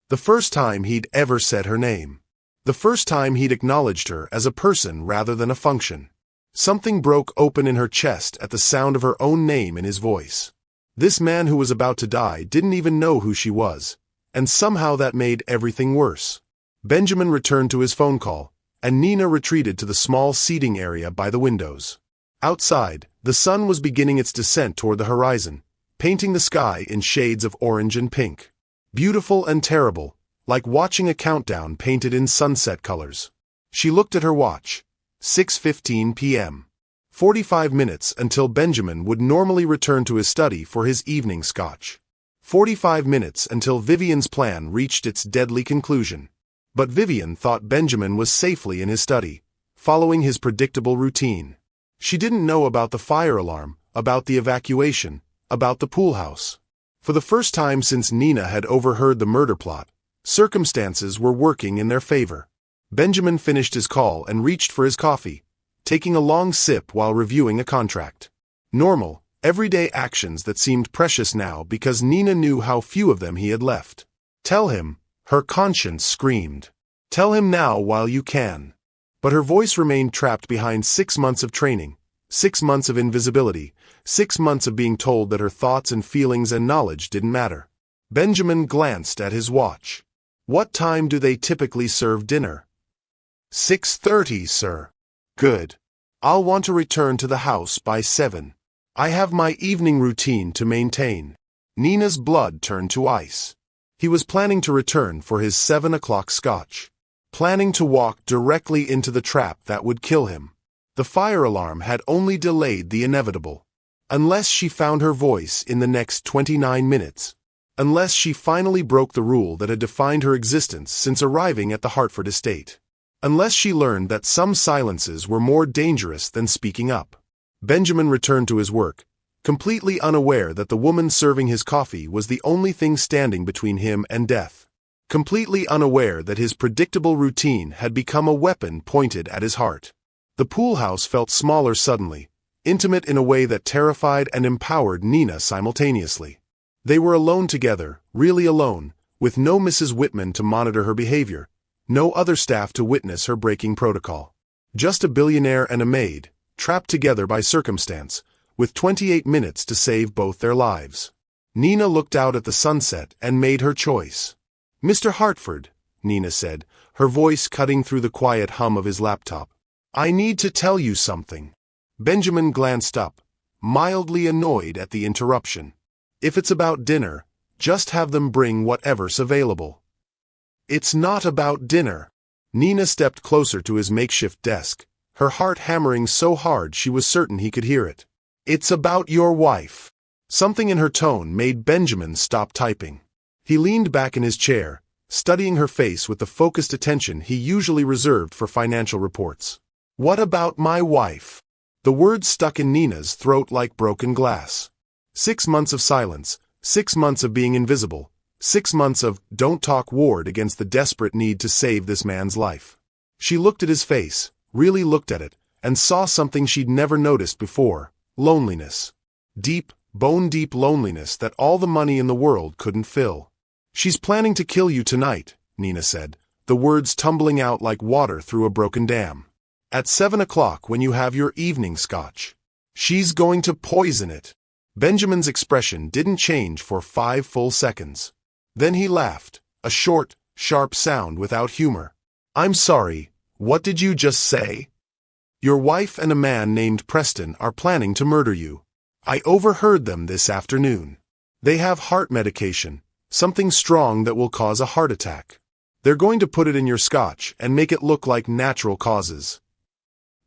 The first time he'd ever said her name. The first time he'd acknowledged her as a person rather than a function. Something broke open in her chest at the sound of her own name in his voice. This man who was about to die didn't even know who she was, and somehow that made everything worse. Benjamin returned to his phone call, and Nina retreated to the small seating area by the windows. Outside, the sun was beginning its descent toward the horizon, painting the sky in shades of orange and pink. Beautiful and terrible, like watching a countdown painted in sunset colors. She looked at her watch. 6:15 p.m. 45 minutes until Benjamin would normally return to his study for his evening scotch. 45 minutes until Vivian's plan reached its deadly conclusion. But Vivian thought Benjamin was safely in his study, following his predictable routine. She didn't know about the fire alarm, about the evacuation, about the pool house. For the first time since Nina had overheard the murder plot, circumstances were working in their favor. Benjamin finished his call and reached for his coffee, taking a long sip while reviewing a contract. Normal, everyday actions that seemed precious now because Nina knew how few of them he had left. Tell him, her conscience screamed. Tell him now while you can. But her voice remained trapped behind 6 months of training, 6 months of invisibility, 6 months of being told that her thoughts and feelings and knowledge didn't matter. Benjamin glanced at his watch. What time do they typically serve dinner? 6:30, sir. Good. I'll want to return to the house by 7. I have my evening routine to maintain. Nina's blood turned to ice. He was planning to return for his 7 o'clock scotch. Planning to walk directly into the trap that would kill him. The fire alarm had only delayed the inevitable. Unless she found her voice in the next 29 minutes. Unless she finally broke the rule that had defined her existence since arriving at the Hartford estate. Unless she learned that some silences were more dangerous than speaking up. Benjamin returned to his work, completely unaware that the woman serving his coffee was the only thing standing between him and death. Completely unaware that his predictable routine had become a weapon pointed at his heart. The pool house felt smaller suddenly, intimate in a way that terrified and empowered Nina simultaneously. They were alone together, really alone, with no Mrs. Whitman to monitor her behavior, no other staff to witness her breaking protocol. Just a billionaire and a maid, trapped together by circumstance, with 28 minutes to save both their lives. Nina looked out at the sunset and made her choice. Mr. Hartford, Nina said, her voice cutting through the quiet hum of his laptop. I need to tell you something. Benjamin glanced up, mildly annoyed at the interruption. If it's about dinner, just have them bring whatever's available. It's not about dinner. Nina stepped closer to his makeshift desk, her heart hammering so hard she was certain he could hear it. It's about your wife. Something in her tone made Benjamin stop typing. He leaned back in his chair, studying her face with the focused attention he usually reserved for financial reports. What about my wife? The words stuck in Nina's throat like broken glass. 6 months of silence, 6 months of being invisible, 6 months of don't talk ward against the desperate need to save this man's life. She looked at his face, really looked at it, and saw something she'd never noticed before, loneliness. Deep, bone-deep loneliness that all the money in the world couldn't fill. She's planning to kill you tonight, Nina said, the words tumbling out like water through a broken dam. At 7 o'clock when you have your evening scotch. She's going to poison it. Benjamin's expression didn't change for 5 full seconds. Then he laughed, a short, sharp sound without humor. I'm sorry, what did you just say? Your wife and a man named Preston are planning to murder you. I overheard them this afternoon. They have heart medication, something strong that will cause a heart attack. They're going to put it in your scotch and make it look like natural causes.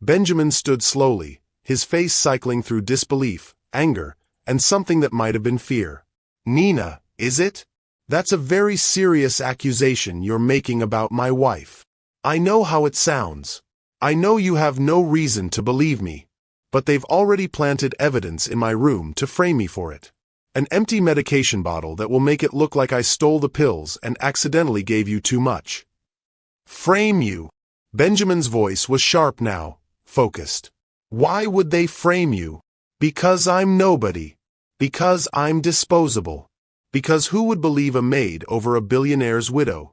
Benjamin stood slowly, his face cycling through disbelief, anger, and something that might have been fear. Nina, is it? That's a very serious accusation you're making about my wife. I know how it sounds. I know you have no reason to believe me. But they've already planted evidence in my room to frame me for it. An empty medication bottle that will make it look like I stole the pills and accidentally gave you too much. Frame you? Benjamin's voice was sharp now, focused. Why would they frame you? Because I'm nobody. Because I'm disposable. Because who would believe a maid over a billionaire's widow?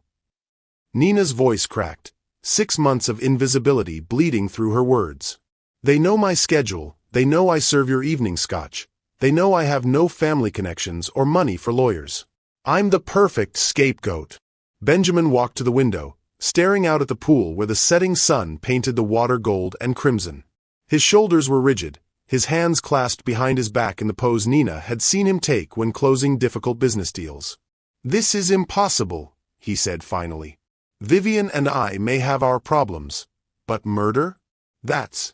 Nina's voice cracked, 6 months of invisibility bleeding through her words. They know my schedule, they know I serve your evening scotch, they know I have no family connections or money for lawyers. I'm the perfect scapegoat. Benjamin walked to the window, staring out at the pool where the setting sun painted the water gold and crimson. His shoulders were rigid, his hands clasped behind his back in the pose Nina had seen him take when closing difficult business deals. "This is impossible," he said finally. "Vivian and I may have our problems, but murder? That's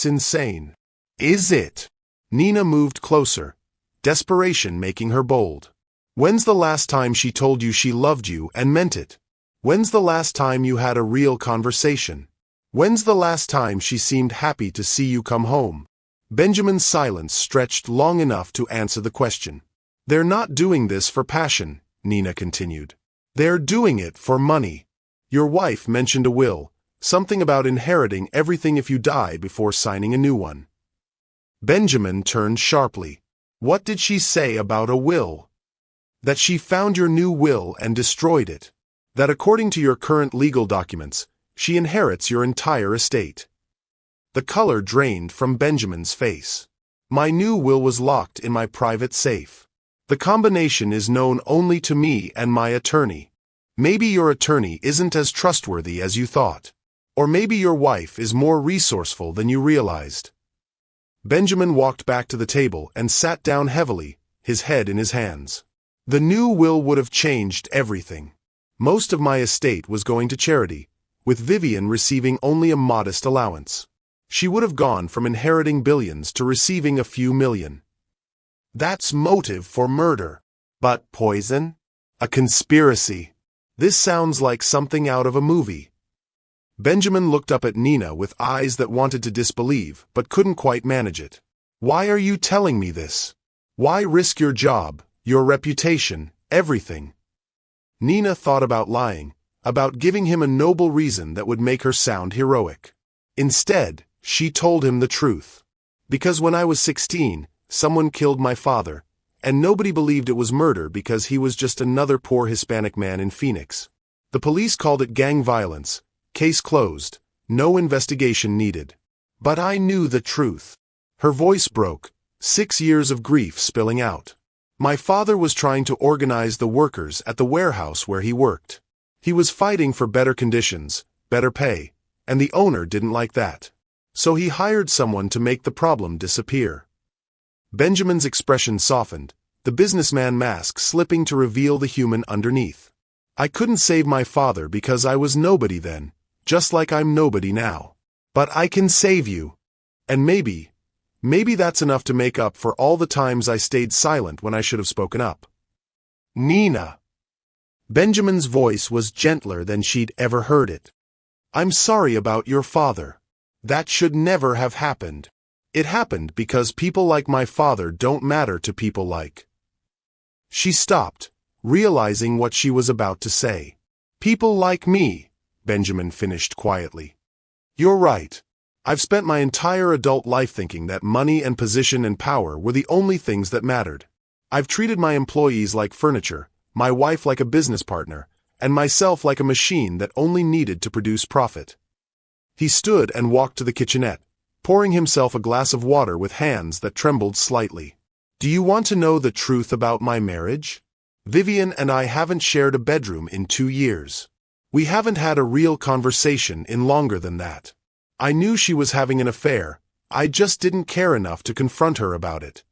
insane." "Is it?" Nina moved closer, desperation making her bold. "When's the last time she told you she loved you and meant it? When's the last time you had a real conversation? When's the last time she seemed happy to see you come home?" Benjamin's silence stretched long enough to answer the question. "They're not doing this for passion," Nina continued. "They're doing it for money. Your wife mentioned a will, something about inheriting everything if you die before signing a new one." Benjamin turned sharply. "What did she say about a will?" "That she found your new will and destroyed it. That according to your current legal documents, she inherits your entire estate." The color drained from Benjamin's face. "My new will was locked in my private safe. The combination is known only to me and my attorney. Maybe your attorney isn't as trustworthy as you thought. Or maybe your wife is more resourceful than you realized." Benjamin walked back to the table and sat down heavily, his head in his hands. "The new will would have changed everything. Most of my estate was going to charity, with Vivian receiving only a modest allowance. She would have gone from inheriting billions to receiving a few million. That's motive for murder. But poison? A conspiracy. This sounds like something out of a movie." Benjamin looked up at Nina with eyes that wanted to disbelieve but couldn't quite manage it. "Why are you telling me this? Why risk your job, your reputation, everything?" Nina thought about lying, about giving him a noble reason that would make her sound heroic. Instead, she told him the truth. "Because when I was 16, someone killed my father, and nobody believed it was murder because he was just another poor Hispanic man in Phoenix. The police called it gang violence, case closed, no investigation needed. But I knew the truth." Her voice broke, 6 years of grief spilling out. "My father was trying to organize the workers at the warehouse where he worked. He was fighting for better conditions, better pay, and the owner didn't like that. So he hired someone to make the problem disappear." Benjamin's expression softened, the businessman mask slipping to reveal the human underneath. "I couldn't save my father because I was nobody then, just like I'm nobody now. But I can save you. And maybe that's enough to make up for all the times I stayed silent when I should have spoken up." "Nina." Benjamin's voice was gentler than she'd ever heard it. "I'm sorry about your father. That should never have happened. It happened because people like my father don't matter to people like—" She stopped, realizing what she was about to say. "People like me," Benjamin finished quietly. "You're right. I've spent my entire adult life thinking that money and position and power were the only things that mattered. I've treated my employees like furniture, my wife like a business partner, and myself like a machine that only needed to produce profit." He stood and walked to the kitchenette, pouring himself a glass of water with hands that trembled slightly. "Do you want to know the truth about my marriage? Vivian and I haven't shared a bedroom in 2 years. We haven't had a real conversation in longer than that. I knew she was having an affair, I just didn't care enough to confront her about it."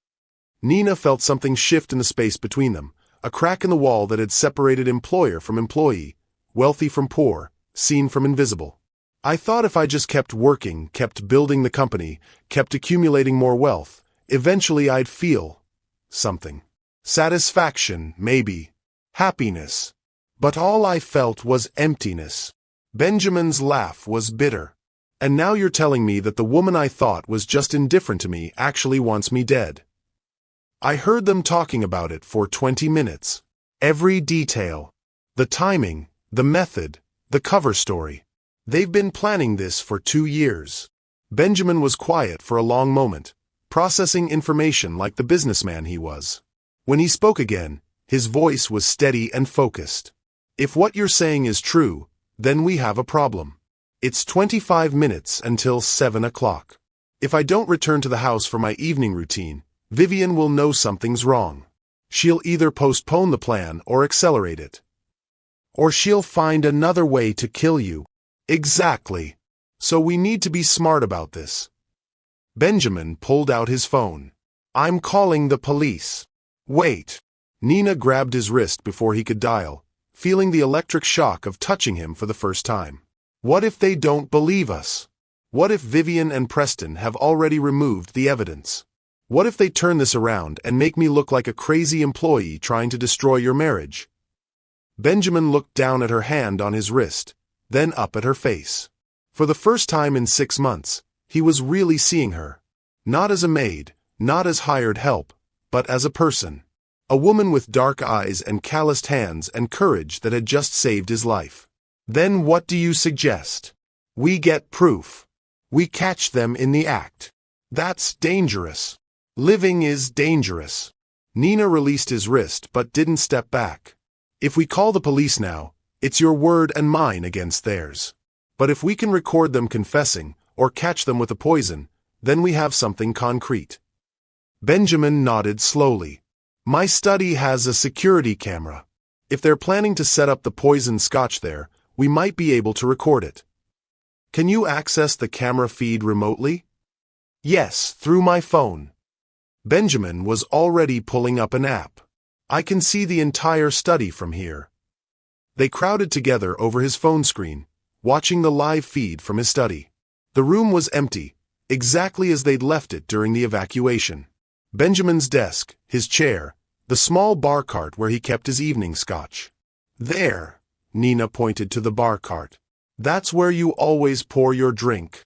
Nina felt something shift in the space between them, a crack in the wall that had separated employer from employee, wealthy from poor, seen from invisible. "I thought if I just kept working, kept building the company, kept accumulating more wealth, eventually I'd feel something. Satisfaction, maybe. Happiness. But all I felt was emptiness." Benjamin's laugh was bitter. "And now you're telling me that the woman I thought was just indifferent to me actually wants me dead." I heard them talking about it for 20 minutes. Every detail. The timing, the method, the cover story. They've been planning this for 2 years. Benjamin was quiet for a long moment, processing information like the businessman he was. When he spoke again, his voice was steady and focused. "If what you're saying is true, then we have a problem. It's 25 minutes until 7 o'clock. If I don't return to the house for my evening routine, Vivian will know something's wrong. She'll either postpone the plan or accelerate it. Or she'll find another way to kill you. Exactly. So we need to be smart about this. Benjamin pulled out his phone. I'm calling the police. Wait. Nina grabbed his wrist before he could dial, feeling the electric shock of touching him for the first time. What if they don't believe us? What if Vivian and Preston have already removed the evidence? What if they turn this around and make me look like a crazy employee trying to destroy your marriage? Benjamin looked down at her hand on his wrist, then up at her face. For the first time in 6 months, he was really seeing her. Not as a maid, not as hired help, but as a person. A woman with dark eyes and calloused hands and courage that had just saved his life. Then what do you suggest? We get proof. We catch them in the act. That's dangerous. Living is dangerous. Nina released his wrist but didn't step back. If we call the police now, it's your word and mine against theirs. But if we can record them confessing, or catch them with the poison, then we have something concrete. Benjamin nodded slowly. My study has a security camera. If they're planning to set up the poisoned scotch there, we might be able to record it. Can you access the camera feed remotely? Yes, through my phone. Benjamin was already pulling up an app. I can see the entire study from here. They crowded together over his phone screen, watching the live feed from his study. The room was empty, exactly as they'd left it during the evacuation. Benjamin's desk, his chair, the small bar cart where he kept his evening scotch. There, Nina pointed to the bar cart. That's where you always pour your drink.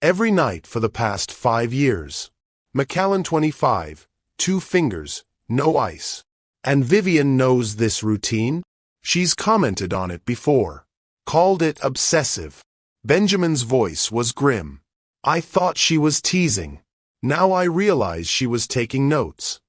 Every night for the past 5 years. Macallan 25, 2 fingers, no ice. And Vivian knows this routine. She's commented on it before. Called it obsessive. Benjamin's voice was grim. I thought she was teasing. Now I realize she was taking notes.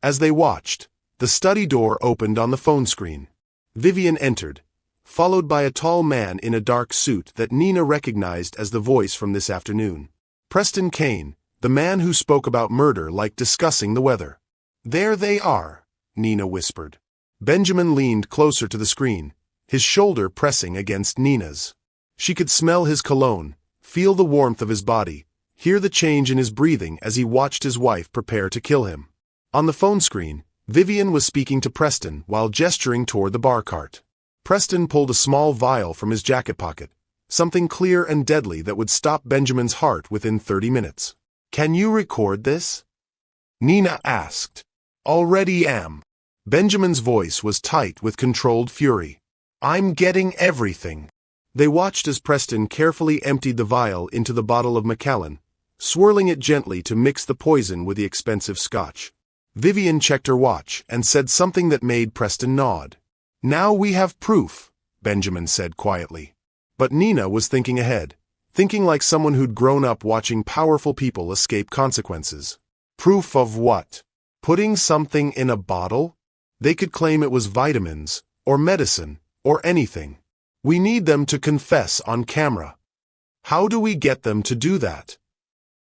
As they watched, the study door opened on the phone screen. Vivian entered, followed by a tall man in a dark suit that Nina recognized as the voice from this afternoon. Preston Kane, the man who spoke about murder like discussing the weather. There they are, Nina whispered. Benjamin leaned closer to the screen, his shoulder pressing against Nina's. She could smell his cologne, feel the warmth of his body, hear the change in his breathing as he watched his wife prepare to kill him. On the phone screen, Vivian was speaking to Preston while gesturing toward the bar cart. Preston pulled a small vial from his jacket pocket, something clear and deadly that would stop Benjamin's heart within 30 minutes. Can you record this? Nina asked. Already am. Benjamin's voice was tight with controlled fury. I'm getting everything. They watched as Preston carefully emptied the vial into the bottle of Macallan, swirling it gently to mix the poison with the expensive scotch. Vivian checked her watch and said something that made Preston nod. Now we have proof, Benjamin said quietly. But Nina was thinking ahead, thinking like someone who'd grown up watching powerful people escape consequences. Proof of what? Putting something in a bottle? They could claim it was vitamins, or medicine, or anything. We need them to confess on camera. How do we get them to do that?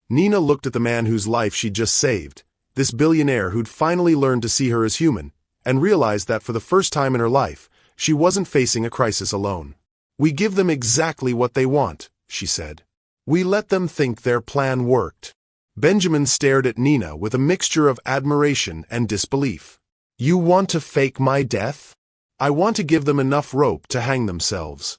Nina looked at the man whose life she'd just saved, this billionaire who'd finally learned to see her as human, and realized that for the first time in her life, she wasn't facing a crisis alone. We give them exactly what they want, she said. We let them think their plan worked. Benjamin stared at Nina with a mixture of admiration and disbelief. You want to fake my death? I want to give them enough rope to hang themselves.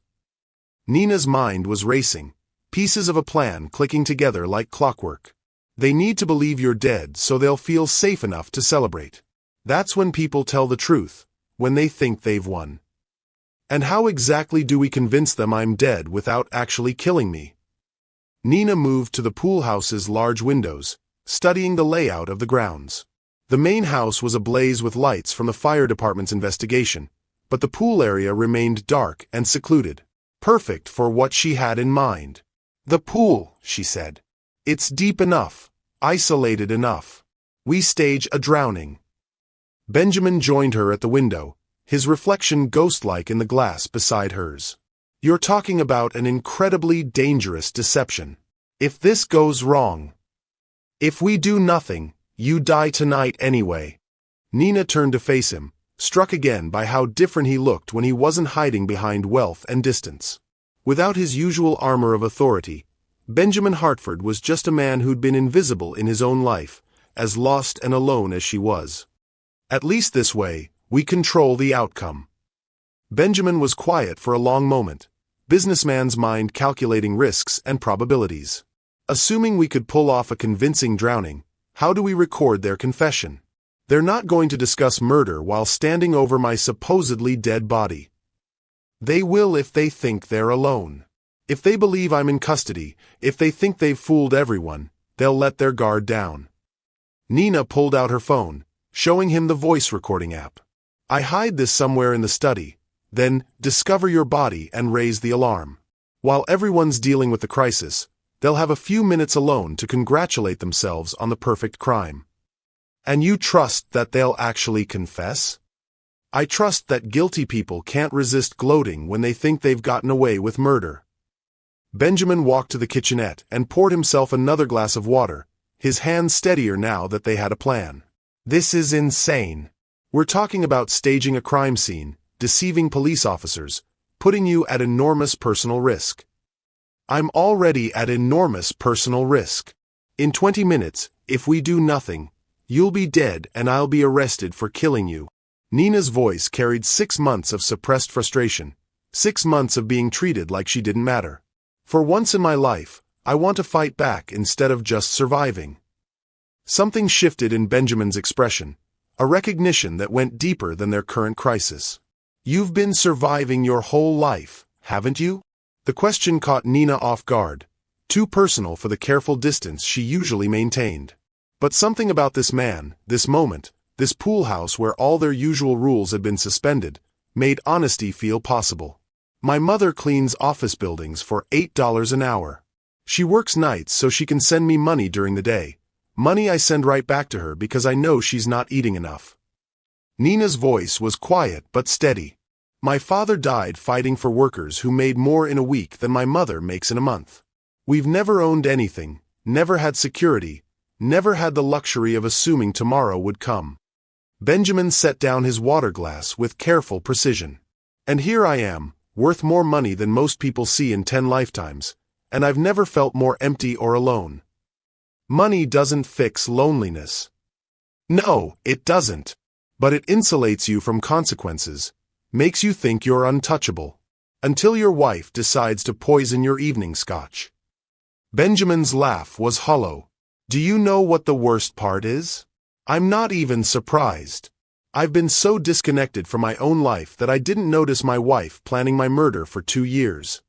Nina's mind was racing, pieces of a plan clicking together like clockwork. They need to believe you're dead so they'll feel safe enough to celebrate. That's when people tell the truth, when they think they've won. And how exactly do we convince them I'm dead without actually killing me? Nina moved to the pool house's large windows, studying the layout of the grounds. The main house was ablaze with lights from the fire department's investigation, but the pool area remained dark and secluded, perfect for what she had in mind. The pool, she said. It's deep enough, isolated enough. We stage a drowning. Benjamin joined her at the window, his reflection ghost-like in the glass beside hers. You're talking about an incredibly dangerous deception. If this goes wrong, if we do nothing, you die tonight anyway. Nina turned to face him, struck again by how different he looked when he wasn't hiding behind wealth and distance. Without his usual armor of authority, Benjamin Hartford was just a man who'd been invisible in his own life, as lost and alone as she was. At least this way, we control the outcome. Benjamin was quiet for a long moment, businessman's mind calculating risks and probabilities. Assuming we could pull off a convincing drowning, how do we record their confession? They're not going to discuss murder while standing over my supposedly dead body. They will if they think they're alone. If they believe I'm in custody, if they think they've fooled everyone, they'll let their guard down. Nina pulled out her phone, showing him the voice recording app. I hide this somewhere in the study, then discover your body and raise the alarm. While everyone's dealing with the crisis, they'll have a few minutes alone to congratulate themselves on the perfect crime. And you trust that they'll actually confess? I trust that guilty people can't resist gloating when they think they've gotten away with murder. Benjamin walked to the kitchenette and poured himself another glass of water, his hands steadier now that they had a plan. This is insane. We're talking about staging a crime scene, deceiving police officers, putting you at enormous personal risk. I'm already at enormous personal risk. In 20 minutes, if we do nothing, you'll be dead and I'll be arrested for killing you. Nina's voice carried 6 months of suppressed frustration, 6 months of being treated like she didn't matter. For once in my life, I want to fight back instead of just surviving. Something shifted in Benjamin's expression, a recognition that went deeper than their current crisis. You've been surviving your whole life, haven't you? The question caught Nina off guard, too personal for the careful distance she usually maintained. But something about this man, this moment, this pool house where all their usual rules had been suspended, made honesty feel possible. My mother cleans office buildings for $8 an hour. She works nights so she can send me money during the day, money I send right back to her because I know she's not eating enough. Nina's voice was quiet but steady. My father died fighting for workers who made more in a week than my mother makes in a month. We've never owned anything, never had security, never had the luxury of assuming tomorrow would come. Benjamin set down his water glass with careful precision. And here I am, worth more money than most people see in 10 lifetimes, and I've never felt more empty or alone. Money doesn't fix loneliness. No, it doesn't. But it insulates you from consequences, makes you think you're untouchable, until your wife decides to poison your evening scotch. Benjamin's laugh was hollow. Do you know what the worst part is? I'm not even surprised. I've been so disconnected from my own life that I didn't notice my wife planning my murder for 2 years.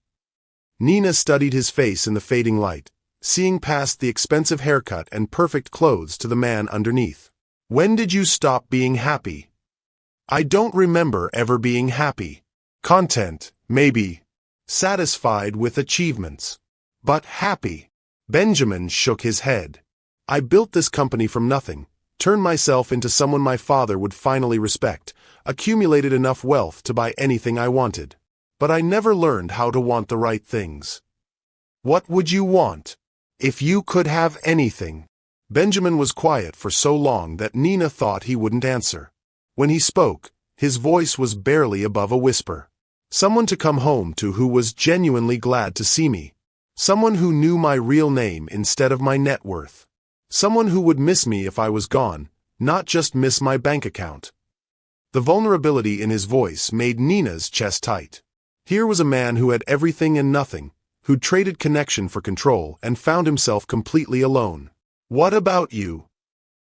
Nina studied his face in the fading light, seeing past the expensive haircut and perfect clothes to the man underneath. When did you stop being happy? I don't remember ever being happy. Content, maybe. Satisfied with achievements. But happy. Benjamin shook his head. I built this company from nothing, turned myself into someone my father would finally respect, accumulated enough wealth to buy anything I wanted. But I never learned how to want the right things. What would you want? If you could have anything. Benjamin was quiet for so long that Nina thought he wouldn't answer. When he spoke, his voice was barely above a whisper. Someone to come home to who was genuinely glad to see me. Someone who knew my real name instead of my net worth. Someone who would miss me if I was gone, not just miss my bank account. The vulnerability in his voice made Nina's chest tight. Here was a man who had everything and nothing, who'd traded connection for control and found himself completely alone. What about you?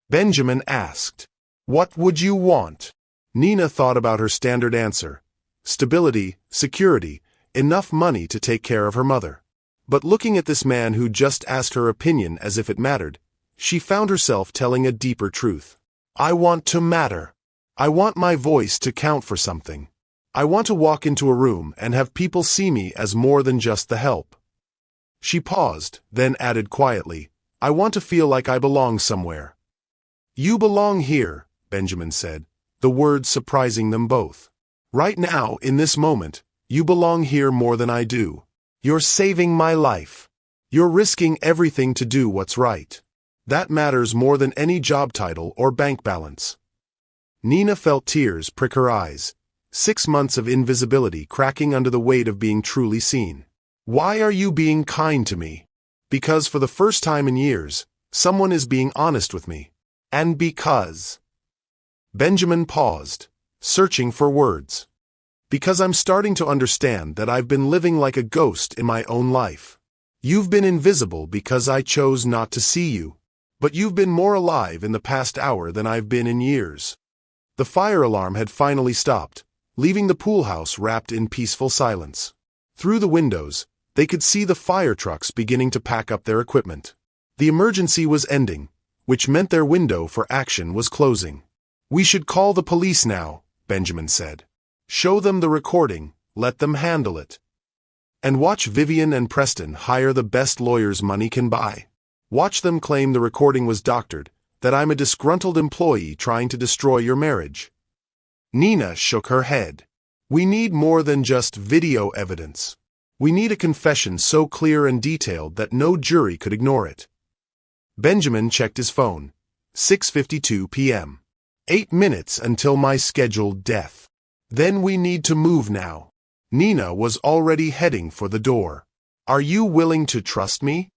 Benjamin asked. What would you want? Nina thought about her standard answer. Stability, security, enough money to take care of her mother. But looking at this man who just asked her opinion as if it mattered, she found herself telling a deeper truth. I want to matter. I want my voice to count for something. I want to walk into a room and have people see me as more than just the help. She paused, then added quietly, I want to feel like I belong somewhere. You belong here, Benjamin said, the words surprising them both. Right now, in this moment, you belong here more than I do. You're saving my life. You're risking everything to do what's right. That matters more than any job title or bank balance. Nina felt tears prick her eyes. 6 months of invisibility cracking under the weight of being truly seen. Why are you being kind to me? Because for the first time in years, someone is being honest with me. And because... Benjamin paused, searching for words. Because I'm starting to understand that I've been living like a ghost in my own life. You've been invisible because I chose not to see you. But you've been more alive in the past hour than I've been in years. The fire alarm had finally stopped, leaving the pool house wrapped in peaceful silence. Through the windows, they could see the fire trucks beginning to pack up their equipment. The emergency was ending, which meant their window for action was closing. We should call the police now, Benjamin said. Show them the recording, let them handle it. And watch Vivian and Preston hire the best lawyers money can buy. Watch them claim the recording was doctored, that I'm a disgruntled employee trying to destroy your marriage. Nina shook her head. We need more than just video evidence. We need a confession so clear and detailed that no jury could ignore it. Benjamin checked his phone. 6:52 p.m. 8 minutes until my scheduled death. Then we need to move now. Nina was already heading for the door. Are you willing to trust me?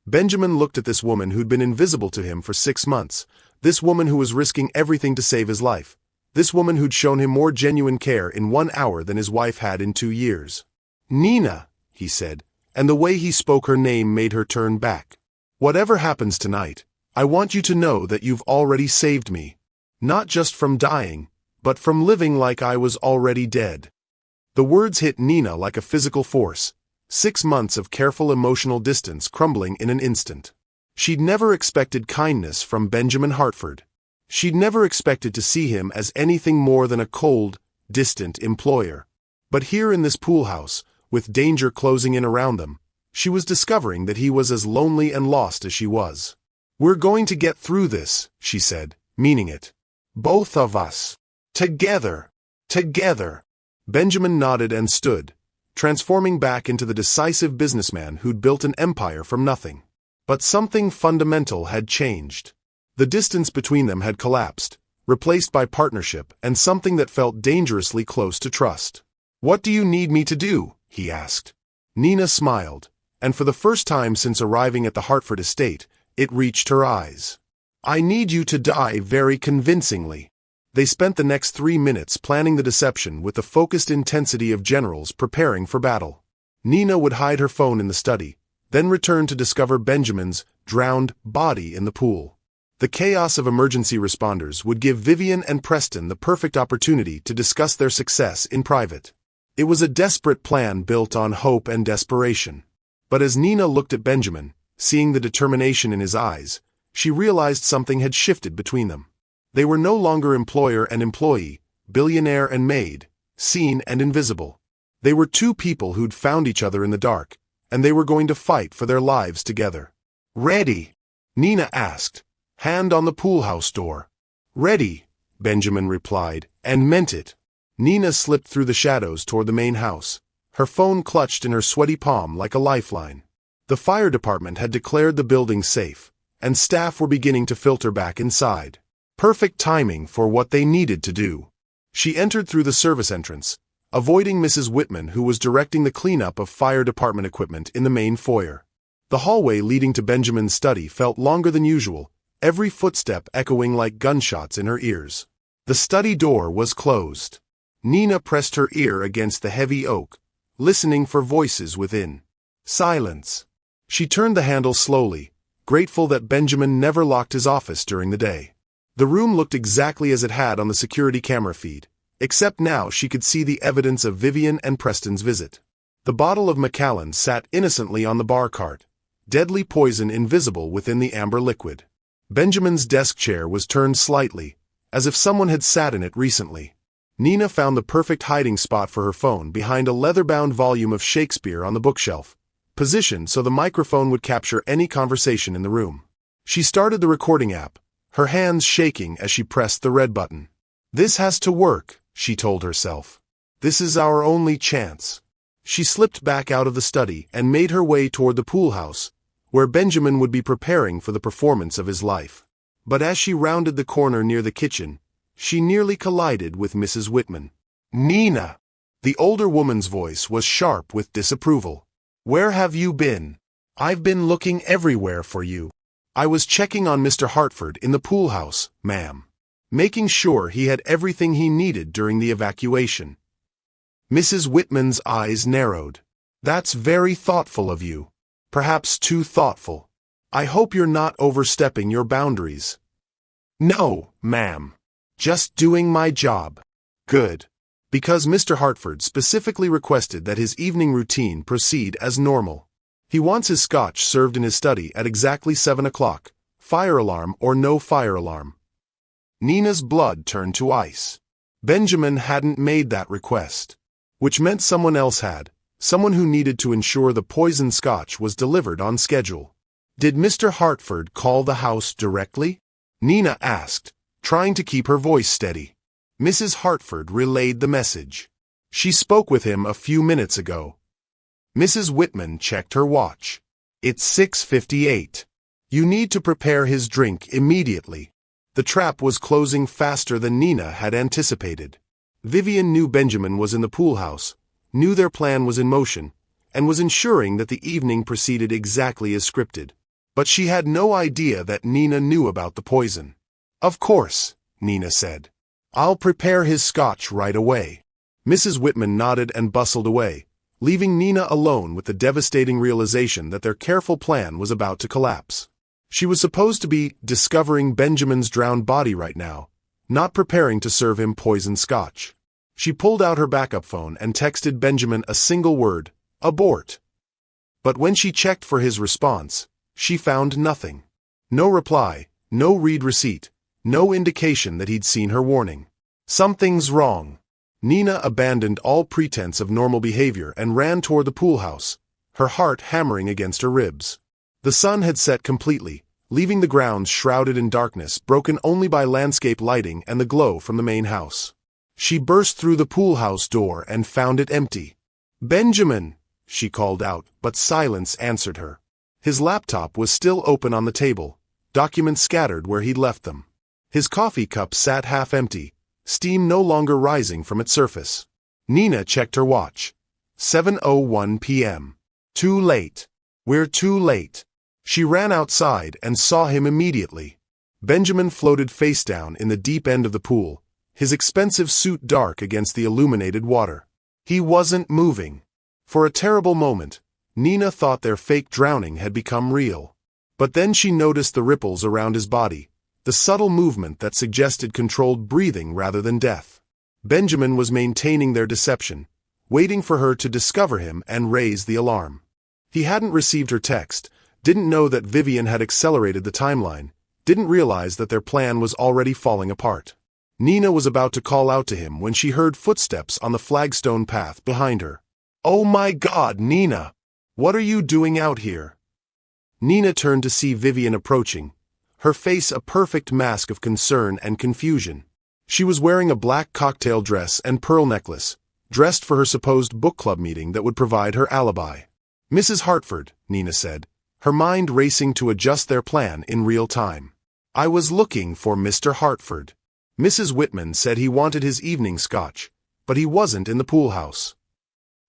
Benjamin looked at this woman who'd been invisible to him for 6 months, this woman who was risking everything to save his life, this woman who'd shown him more genuine care in 1 hour than his wife had in 2 years. Nina, he said, and the way he spoke her name made her turn back. Whatever happens tonight, I want you to know that you've already saved me. Not just from dying, but from living like I was already dead. The words hit Nina like a physical force. 6 months of careful emotional distance crumbling in an instant. She'd never expected kindness from Benjamin Hartford. She'd never expected to see him as anything more than a cold, distant employer. But here in this pool house, with danger closing in around them, she was discovering that he was as lonely and lost as she was. We're going to get through this, she said, meaning it. Both of us. Together. Together. Benjamin nodded and stood, transforming back into the decisive businessman who'd built an empire from nothing. But something fundamental had changed. The distance between them had collapsed, replaced by partnership and something that felt dangerously close to trust. What do you need me to do? He asked. Nina smiled, and for the first time since arriving at the Hartford estate, it reached her eyes. I need you to die very convincingly. They spent the next 3 minutes planning the deception with the focused intensity of generals preparing for battle. Nina would hide her phone in the study, then return to discover Benjamin's drowned body in the pool. The chaos of emergency responders would give Vivian and Preston the perfect opportunity to discuss their success in private. It was a desperate plan built on hope and desperation. But as Nina looked at Benjamin, seeing the determination in his eyes, she realized something had shifted between them. They were no longer employer and employee, billionaire and maid, seen and invisible. They were two people who'd found each other in the dark, and they were going to fight for their lives together. Ready? Nina asked, hand on the pool house door. Ready, Benjamin replied, and meant it. Nina slipped through the shadows toward the main house, her phone clutched in her sweaty palm like a lifeline. The fire department had declared the building safe, and staff were beginning to filter back inside. Perfect timing for what they needed to do. She entered through the service entrance, avoiding Mrs. Whitman, who was directing the cleanup of fire department equipment in the main foyer. The hallway leading to Benjamin's study felt longer than usual, every footstep echoing like gunshots in her ears. The study door was closed. Nina pressed her ear against the heavy oak, listening for voices within. Silence. She turned the handle slowly, grateful that Benjamin never locked his office during the day. The room looked exactly as it had on the security camera feed, except now she could see the evidence of Vivian and Preston's visit. The bottle of Macallan sat innocently on the bar cart, deadly poison invisible within the amber liquid. Benjamin's desk chair was turned slightly, as if someone had sat in it recently. Nina found the perfect hiding spot for her phone behind a leather-bound volume of Shakespeare on the bookshelf, positioned so the microphone would capture any conversation in the room. She started the recording app, her hands shaking as she pressed the red button. This has to work, she told herself. This is our only chance. She slipped back out of the study and made her way toward the pool house, where Benjamin would be preparing for the performance of his life. But as she rounded the corner near the kitchen, She nearly collided with Mrs. Whitman. "Nina!" The older woman's voice was sharp with disapproval. "Where have you been? I've been looking everywhere for you." "I was checking on Mr. Hartford in the pool house, ma'am. Making sure he had everything he needed during the evacuation." Mrs. Whitman's eyes narrowed. "That's very thoughtful of you. Perhaps too thoughtful. I hope you're not overstepping your boundaries." "No, ma'am. Just doing my job." "Good. Because Mr. Hartford specifically requested that his evening routine proceed as normal. He wants his scotch served in his study at exactly 7 o'clock, fire alarm or no fire alarm." Nina's blood turned to ice. Benjamin hadn't made that request, which meant someone else had, someone who needed to ensure the poisoned scotch was delivered on schedule. "Did Mr. Hartford call the house directly?" Nina asked, trying to keep her voice steady. Mrs. Hartford relayed the message. "She spoke with him a few minutes ago." Mrs. Whitman checked her watch. "It's 6:58. You need to prepare his drink immediately." The trap was closing faster than Nina had anticipated. Vivian knew Benjamin was in the pool house, knew their plan was in motion, and was ensuring that the evening proceeded exactly as scripted. But she had no idea that Nina knew about the poison. "Of course," Nina said. "I'll prepare his scotch right away." Mrs. Whitman nodded and bustled away, leaving Nina alone with the devastating realization that their careful plan was about to collapse. She was supposed to be discovering Benjamin's drowned body right now, not preparing to serve him poisoned scotch. She pulled out her backup phone and texted Benjamin a single word, "Abort." But when she checked for his response, she found nothing. No reply, no read receipt, no indication that he'd seen her warning. Something's wrong. Nina abandoned all pretense of normal behavior and ran toward the pool house, her heart hammering against her ribs. The sun had set completely, leaving the grounds shrouded in darkness, broken only by landscape lighting and the glow from the main house. She burst through the pool house door and found it empty. "Benjamin!" she called out, but silence answered her. His laptop was still open on the table, documents scattered where he'd left them. His coffee cup sat half empty, steam no longer rising from its surface. Nina checked her watch. 7:01 p.m. Too late. We're too late. She ran outside and saw him immediately. Benjamin floated face down in the deep end of the pool, his expensive suit dark against the illuminated water. He wasn't moving. For a terrible moment, Nina thought their fake drowning had become real. But then she noticed the ripples around his body, the subtle movement that suggested controlled breathing rather than death. Benjamin was maintaining their deception, waiting for her to discover him and raise the alarm. He hadn't received her text, didn't know that Vivian had accelerated the timeline, didn't realize that their plan was already falling apart. Nina was about to call out to him when she heard footsteps on the flagstone path behind her. "Oh my God, Nina! What are you doing out here?" Nina turned to see Vivian approaching, her face a perfect mask of concern and confusion. She was wearing a black cocktail dress and pearl necklace, dressed for her supposed book club meeting that would provide her alibi. "Mrs. Hartford," Nina said, her mind racing to adjust their plan in real time. "I was looking for Mr. Hartford. Mrs. Whitman said he wanted his evening scotch, but he wasn't in the pool house."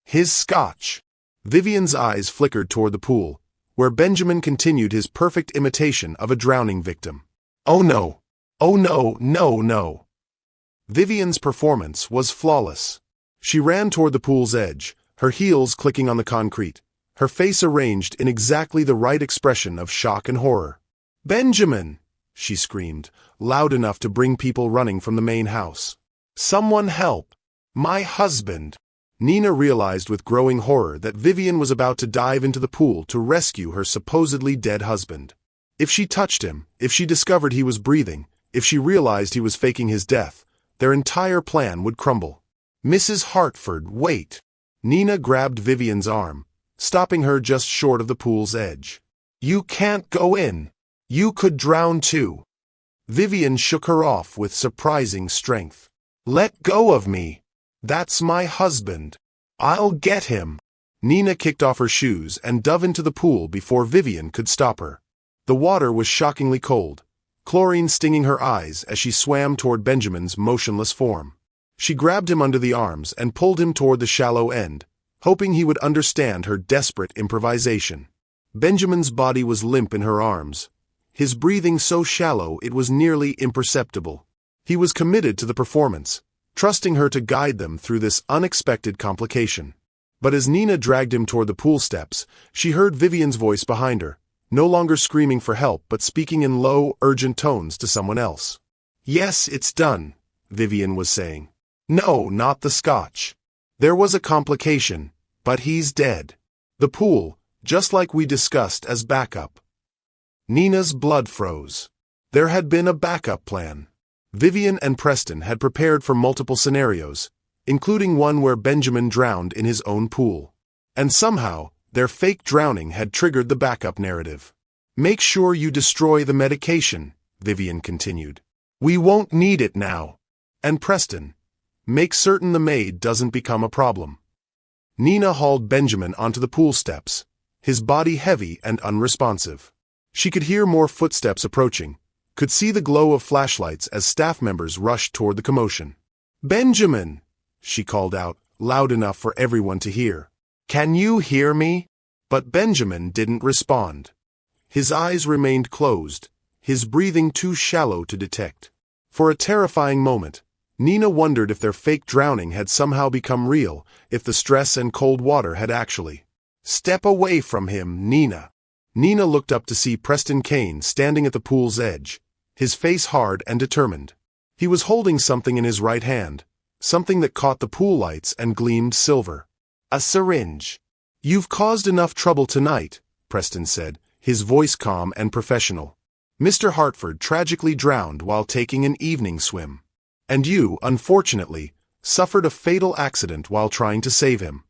"His scotch." Vivian's eyes flickered toward the pool, where Benjamin continued his perfect imitation of a drowning victim. "Oh no! Oh no, no, no!" Vivian's performance was flawless. She ran toward the pool's edge, her heels clicking on the concrete, her face arranged in exactly the right expression of shock and horror. "Benjamin!" she screamed, loud enough to bring people running from the main house. "Someone help! My husband!" Nina realized with growing horror that Vivian was about to dive into the pool to rescue her supposedly dead husband. If she touched him, if she discovered he was breathing, if she realized he was faking his death, their entire plan would crumble. "Mrs. Hartford, wait!" Nina grabbed Vivian's arm, stopping her just short of the pool's edge. "You can't go in. You could drown too." Vivian shook her off with surprising strength. "Let go of me. That's my husband. I'll get him." Nina kicked off her shoes and dove into the pool before Vivian could stop her. The water was shockingly cold, chlorine stinging her eyes as she swam toward Benjamin's motionless form. She grabbed him under the arms and pulled him toward the shallow end, hoping he would understand her desperate improvisation. Benjamin's body was limp in her arms, his breathing so shallow it was nearly imperceptible. He was committed to the performance, trusting her to guide them through this unexpected complication. But as Nina dragged him toward the pool steps, she heard Vivian's voice behind her, no longer screaming for help but speaking in low, urgent tones to someone else. "Yes, it's done," Vivian was saying. "No, not the scotch. There was a complication, but he's dead. The pool, just like we discussed as backup." Nina's blood froze. There had been a backup plan. Vivian and Preston had prepared for multiple scenarios, including one where Benjamin drowned in his own pool. And somehow, their fake drowning had triggered the backup narrative. "Make sure you destroy the medication," Vivian continued. "We won't need it now." And Preston, "Make certain the maid doesn't become a problem." Nina hauled Benjamin onto the pool steps, his body heavy and unresponsive. She could hear more footsteps approaching, could see the glow of flashlights as staff members rushed toward the commotion. "Benjamin!" she called out, loud enough for everyone to hear. "Can you hear me?" But Benjamin didn't respond. His eyes remained closed, his breathing too shallow to detect. For a terrifying moment, Nina wondered if their fake drowning had somehow become real, if the stress and cold water had actually. "Step away from him, Nina." Nina looked up to see Preston Kane standing at the pool's edge, his face hard and determined. He was holding something in his right hand, something that caught the pool lights and gleamed silver. "A syringe." "You've caused enough trouble tonight," Preston said, his voice calm and professional. "Mr. Hartford tragically drowned while taking an evening swim. And you, unfortunately, suffered a fatal accident while trying to save him."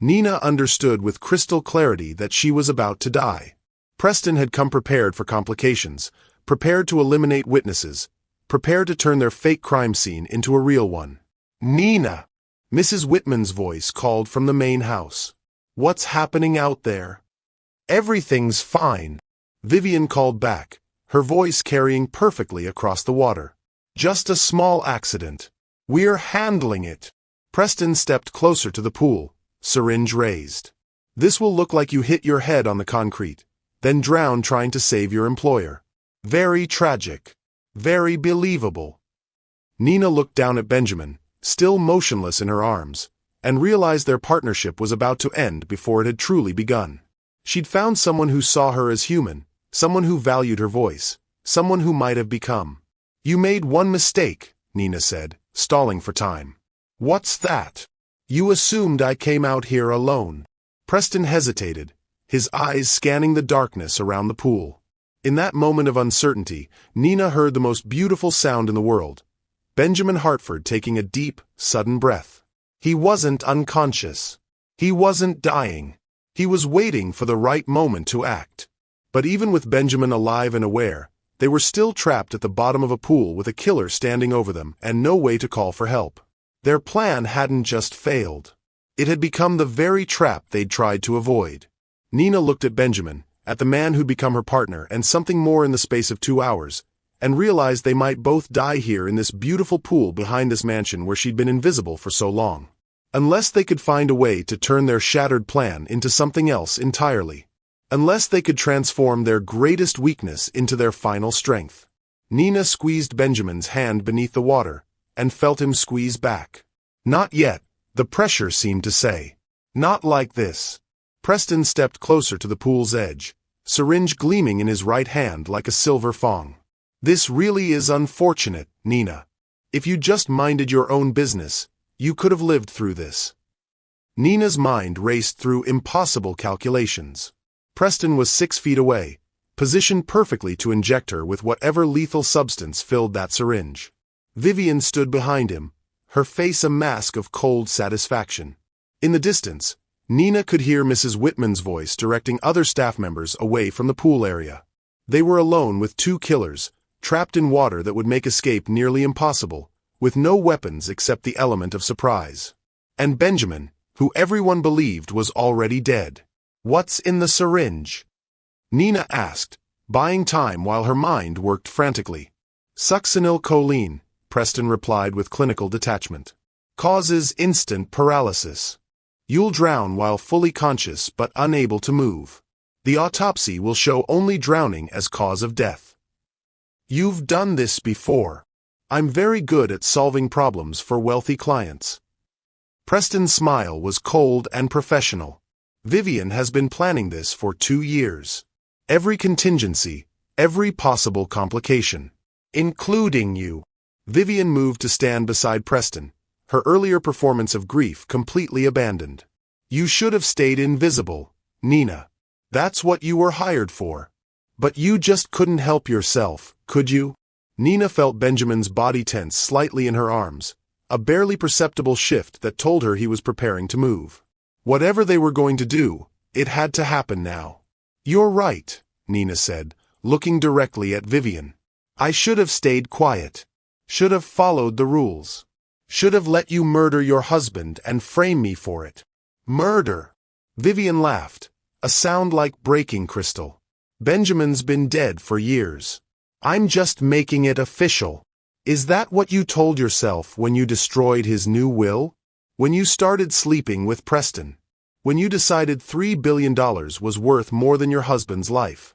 Nina understood with crystal clarity that she was about to die. Preston had come prepared for complications, prepared to eliminate witnesses, prepared to turn their fake crime scene into a real one. "Nina!" Mrs. Whitman's voice called from the main house. "What's happening out there?" "Everything's fine," Vivian called back, her voice carrying perfectly across the water. "Just a small accident. We're handling it." Preston stepped closer to the pool, syringe raised. "This will look like you hit your head on the concrete, then drown trying to save your employer. Very tragic. Very believable." Nina looked down at Benjamin, still motionless in her arms, and realized their partnership was about to end before it had truly begun. She'd found someone who saw her as human, someone who valued her voice, someone who might have become. "You made one mistake," Nina said, stalling for time. "What's that?" "You assumed I came out here alone." Preston hesitated, his eyes scanning the darkness around the pool. In that moment of uncertainty, Nina heard the most beautiful sound in the world: Benjamin Hartford taking a deep, sudden breath. He wasn't unconscious. He wasn't dying. He was waiting for the right moment to act. But even with Benjamin alive and aware, they were still trapped at the bottom of a pool with a killer standing over them and no way to call for help. Their plan hadn't just failed. It had become the very trap they'd tried to avoid. Nina looked at Benjamin, at the man who'd become her partner and something more in the space of 2 hours, and realized they might both die here in this beautiful pool behind this mansion where she'd been invisible for so long. Unless they could find a way to turn their shattered plan into something else entirely. Unless they could transform their greatest weakness into their final strength. Nina squeezed Benjamin's hand beneath the water, and felt him squeeze back. "Not yet," the pressure seemed to say. "Not like this." Preston stepped closer to the pool's edge, syringe gleaming in his right hand like a silver fong. "This really is unfortunate, Nina. If you just minded your own business, you could have lived through this." Nina's mind raced through impossible calculations. Preston was 6 feet away, positioned perfectly to inject her with whatever lethal substance filled that syringe. Vivian stood behind him, her face a mask of cold satisfaction. In the distance, Nina could hear Mrs. Whitman's voice directing other staff members away from the pool area. They were alone with 2 killers, trapped in water that would make escape nearly impossible, with no weapons except the element of surprise. And Benjamin, who everyone believed was already dead. "What's in the syringe?" Nina asked, buying time while her mind worked frantically. Succinylcholine, Preston replied with clinical detachment. Causes instant paralysis. You'll drown while fully conscious but unable to move. The autopsy will show only drowning as cause of death. You've done this before. I'm very good at solving problems for wealthy clients. Preston's smile was cold and professional. Vivian has been planning this for 2 years. Every contingency, every possible complication. Including you. Vivian moved to stand beside Preston, her earlier performance of grief completely abandoned. You should have stayed invisible, Nina. That's what you were hired for. But you just couldn't help yourself, could you? Nina felt Benjamin's body tense slightly in her arms, a barely perceptible shift that told her he was preparing to move. Whatever they were going to do, it had to happen now. You're right, Nina said, looking directly at Vivian. I should have stayed quiet. Should have followed the rules. Should have let you murder your husband and frame me for it. Murder! Vivian laughed, a sound like breaking crystal. Benjamin's been dead for years. I'm just making it official. Is that what you told yourself when you destroyed his new will? When you started sleeping with Preston? When you decided $3 billion was worth more than your husband's life?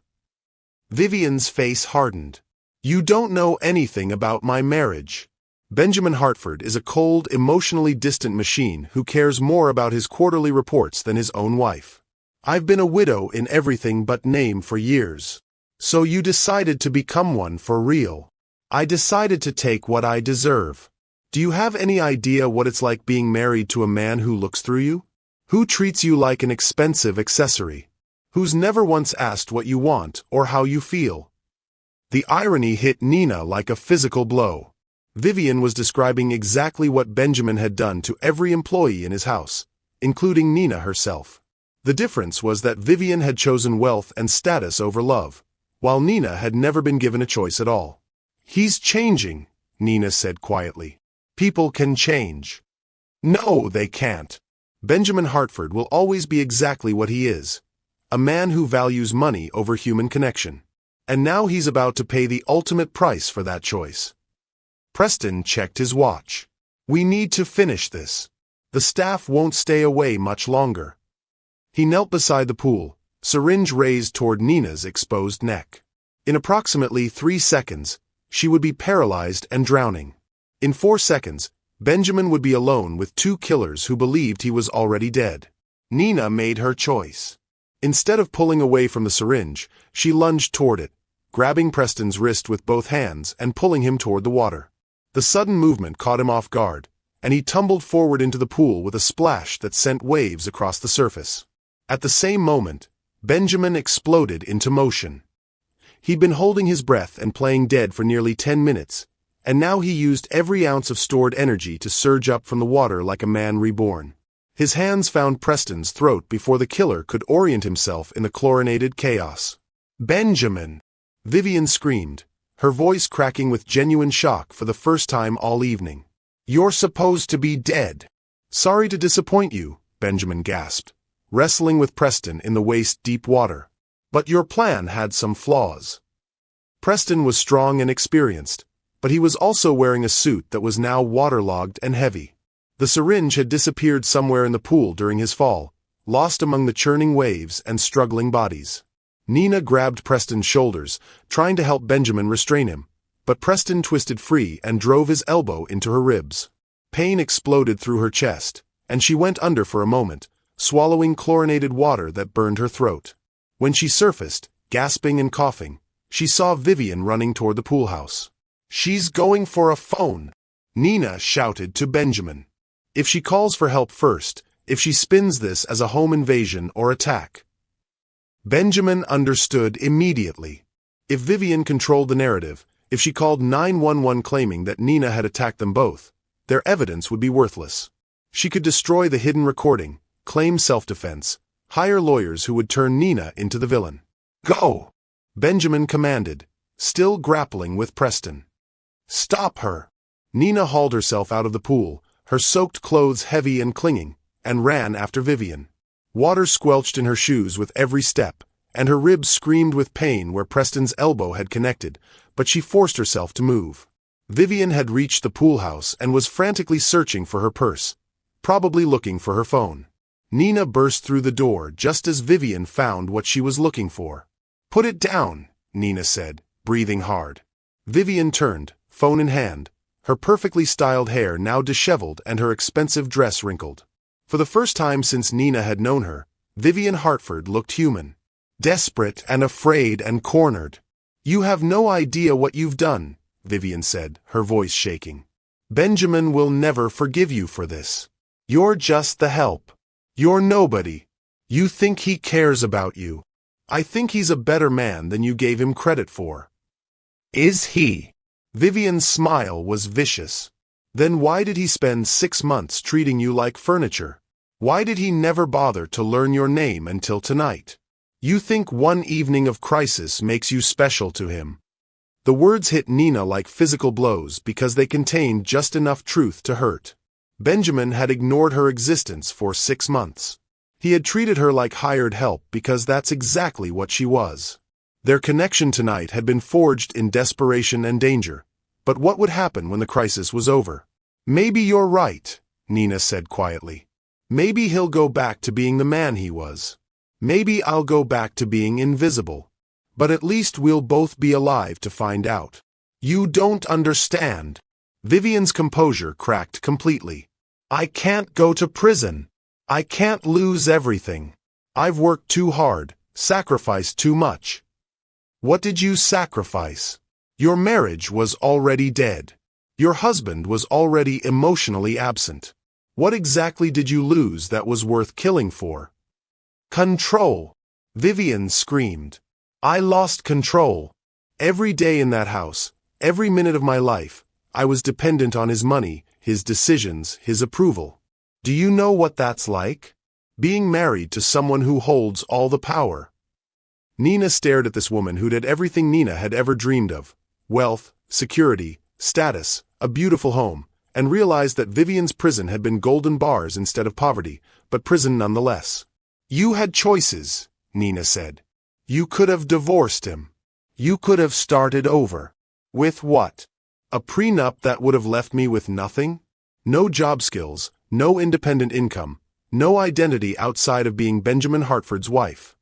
Vivian's face hardened. You don't know anything about my marriage. Benjamin Hartford is a cold, emotionally distant machine who cares more about his quarterly reports than his own wife. I've been a widow in everything but name for years. So you decided to become one for real. I decided to take what I deserve. Do you have any idea what it's like being married to a man who looks through you? Who treats you like an expensive accessory? Who's never once asked what you want or how you feel? The irony hit Nina like a physical blow. Vivian was describing exactly what Benjamin had done to every employee in his house, including Nina herself. The difference was that Vivian had chosen wealth and status over love, while Nina had never been given a choice at all. He's changing, Nina said quietly. People can change. No, they can't. Benjamin Hartford will always be exactly what he is, a man who values money over human connection. And now he's about to pay the ultimate price for that choice. Preston checked his watch. We need to finish this. The staff won't stay away much longer. He knelt beside the pool, syringe raised toward Nina's exposed neck. In approximately 3 seconds, she would be paralyzed and drowning. In 4 seconds, Benjamin would be alone with 2 killers who believed he was already dead. Nina made her choice. Instead of pulling away from the syringe, she lunged toward it, grabbing Preston's wrist with both hands and pulling him toward the water. The sudden movement caught him off guard, and he tumbled forward into the pool with a splash that sent waves across the surface. At the same moment, Benjamin exploded into motion. He'd been holding his breath and playing dead for nearly 10 minutes, and now he used every ounce of stored energy to surge up from the water like a man reborn. His hands found Preston's throat before the killer could orient himself in the chlorinated chaos. Benjamin! Vivian screamed, her voice cracking with genuine shock for the first time all evening. You're supposed to be dead. Sorry to disappoint you, Benjamin gasped, wrestling with Preston in the waist-deep water. But your plan had some flaws. Preston was strong and experienced, but he was also wearing a suit that was now waterlogged and heavy. The syringe had disappeared somewhere in the pool during his fall, lost among the churning waves and struggling bodies. Nina grabbed Preston's shoulders, trying to help Benjamin restrain him, but Preston twisted free and drove his elbow into her ribs. Pain exploded through her chest, and she went under for a moment, swallowing chlorinated water that burned her throat. When she surfaced, gasping and coughing, she saw Vivian running toward the pool house. She's going for a phone, Nina shouted to Benjamin. If she calls for help first, if she spins this as a home invasion or attack. Benjamin understood immediately. If Vivian controlled the narrative, if she called 911 claiming that Nina had attacked them both, their evidence would be worthless. She could destroy the hidden recording, claim self-defense, hire lawyers who would turn Nina into the villain. Go! Benjamin commanded, still grappling with Preston. Stop her! Nina hauled herself out of the pool, her soaked clothes heavy and clinging, and ran after Vivian. Water squelched in her shoes with every step, and her ribs screamed with pain where Preston's elbow had connected, but she forced herself to move. Vivian had reached the pool house and was frantically searching for her purse, probably looking for her phone. Nina burst through the door just as Vivian found what she was looking for. "Put it down," Nina said, breathing hard. Vivian turned, phone in hand, her perfectly styled hair now disheveled and her expensive dress wrinkled. For the first time since Nina had known her, Vivian Hartford looked human. Desperate and afraid and cornered. "You have no idea what you've done," Vivian said, her voice shaking. "Benjamin will never forgive you for this. You're just the help. You're nobody. You think he cares about you. I think he's a better man than you gave him credit for." "Is he?" Vivian's smile was vicious. "Then why did he spend 6 months treating you like furniture? Why did he never bother to learn your name until tonight? You think one evening of crisis makes you special to him." The words hit Nina like physical blows because they contained just enough truth to hurt. Benjamin had ignored her existence for 6 months. He had treated her like hired help because that's exactly what she was. Their connection tonight had been forged in desperation and danger. But what would happen when the crisis was over? "Maybe you're right," Nina said quietly. "Maybe he'll go back to being the man he was. Maybe I'll go back to being invisible. But at least we'll both be alive to find out." "You don't understand." Vivian's composure cracked completely. "I can't go to prison. I can't lose everything. I've worked too hard, sacrificed too much." "What did you sacrifice? Your marriage was already dead. Your husband was already emotionally absent. What exactly did you lose that was worth killing for?" "Control," Vivian screamed. "I lost control. Every day in that house, every minute of my life, I was dependent on his money, his decisions, his approval. Do you know what that's like? Being married to someone who holds all the power." Nina stared at this woman who'd had everything Nina had ever dreamed of: wealth, security, status, a beautiful home, and realized that Vivian's prison had been golden bars instead of poverty, but prison nonetheless. "You had choices," Nina said. "You could have divorced him. You could have started over." "With what? A prenup that would have left me with nothing? No job skills, no independent income, no identity outside of being Benjamin Hartford's wife."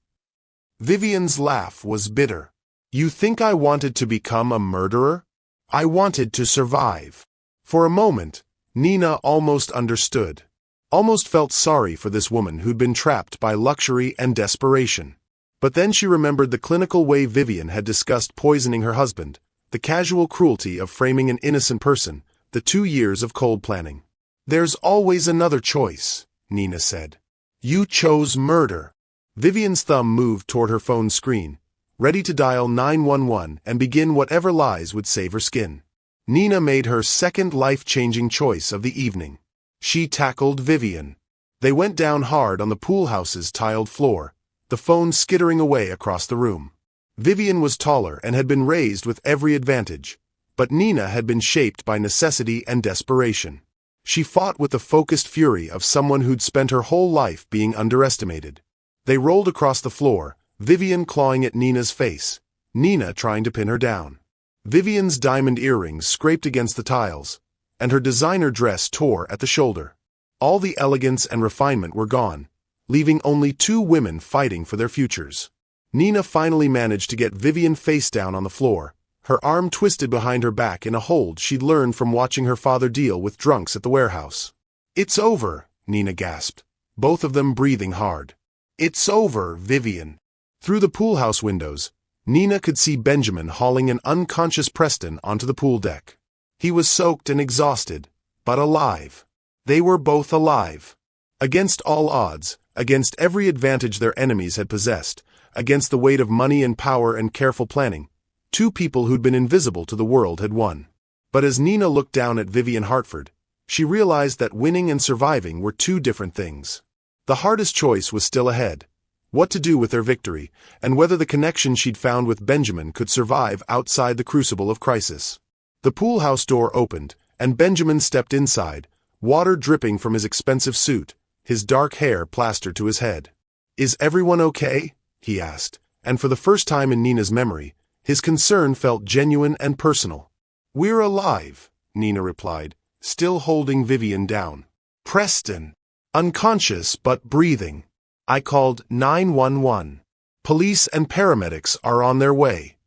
Vivian's laugh was bitter. "You think I wanted to become a murderer? I wanted to survive." For a moment, Nina almost understood, almost felt sorry for this woman who'd been trapped by luxury and desperation. But then she remembered the clinical way Vivian had discussed poisoning her husband, the casual cruelty of framing an innocent person, the 2 years of cold planning. "There's always another choice," Nina said. "You chose murder." Vivian's thumb moved toward her phone's screen, ready to dial 911 and begin whatever lies would save her skin. Nina made her second life-changing choice of the evening. She tackled Vivian. They went down hard on the pool house's tiled floor, the phone skittering away across the room. Vivian was taller and had been raised with every advantage, but Nina had been shaped by necessity and desperation. She fought with the focused fury of someone who'd spent her whole life being underestimated. They rolled across the floor, Vivian clawing at Nina's face, Nina trying to pin her down. Vivian's diamond earrings scraped against the tiles, and her designer dress tore at the shoulder. All the elegance and refinement were gone, leaving only 2 women fighting for their futures. Nina finally managed to get Vivian face down on the floor, her arm twisted behind her back in a hold she'd learned from watching her father deal with drunks at the warehouse. "It's over," Nina gasped, both of them breathing hard. "It's over, Vivian." Through the pool house windows, Nina could see Benjamin hauling an unconscious Preston onto the pool deck. He was soaked and exhausted, but alive. They were both alive. Against all odds, against every advantage their enemies had possessed, against the weight of money and power and careful planning, 2 people who'd been invisible to the world had won. But as Nina looked down at Vivian Hartford, she realized that winning and surviving were 2 different things. The hardest choice was still ahead: what to do with their victory, and whether the connection she'd found with Benjamin could survive outside the crucible of crisis. The pool house door opened, and Benjamin stepped inside, water dripping from his expensive suit, his dark hair plastered to his head. "Is everyone okay?" he asked, and for the first time in Nina's memory, his concern felt genuine and personal. "We're alive," Nina replied, still holding Vivian down. "Preston. Unconscious but breathing. I called 911. Police and paramedics are on their way."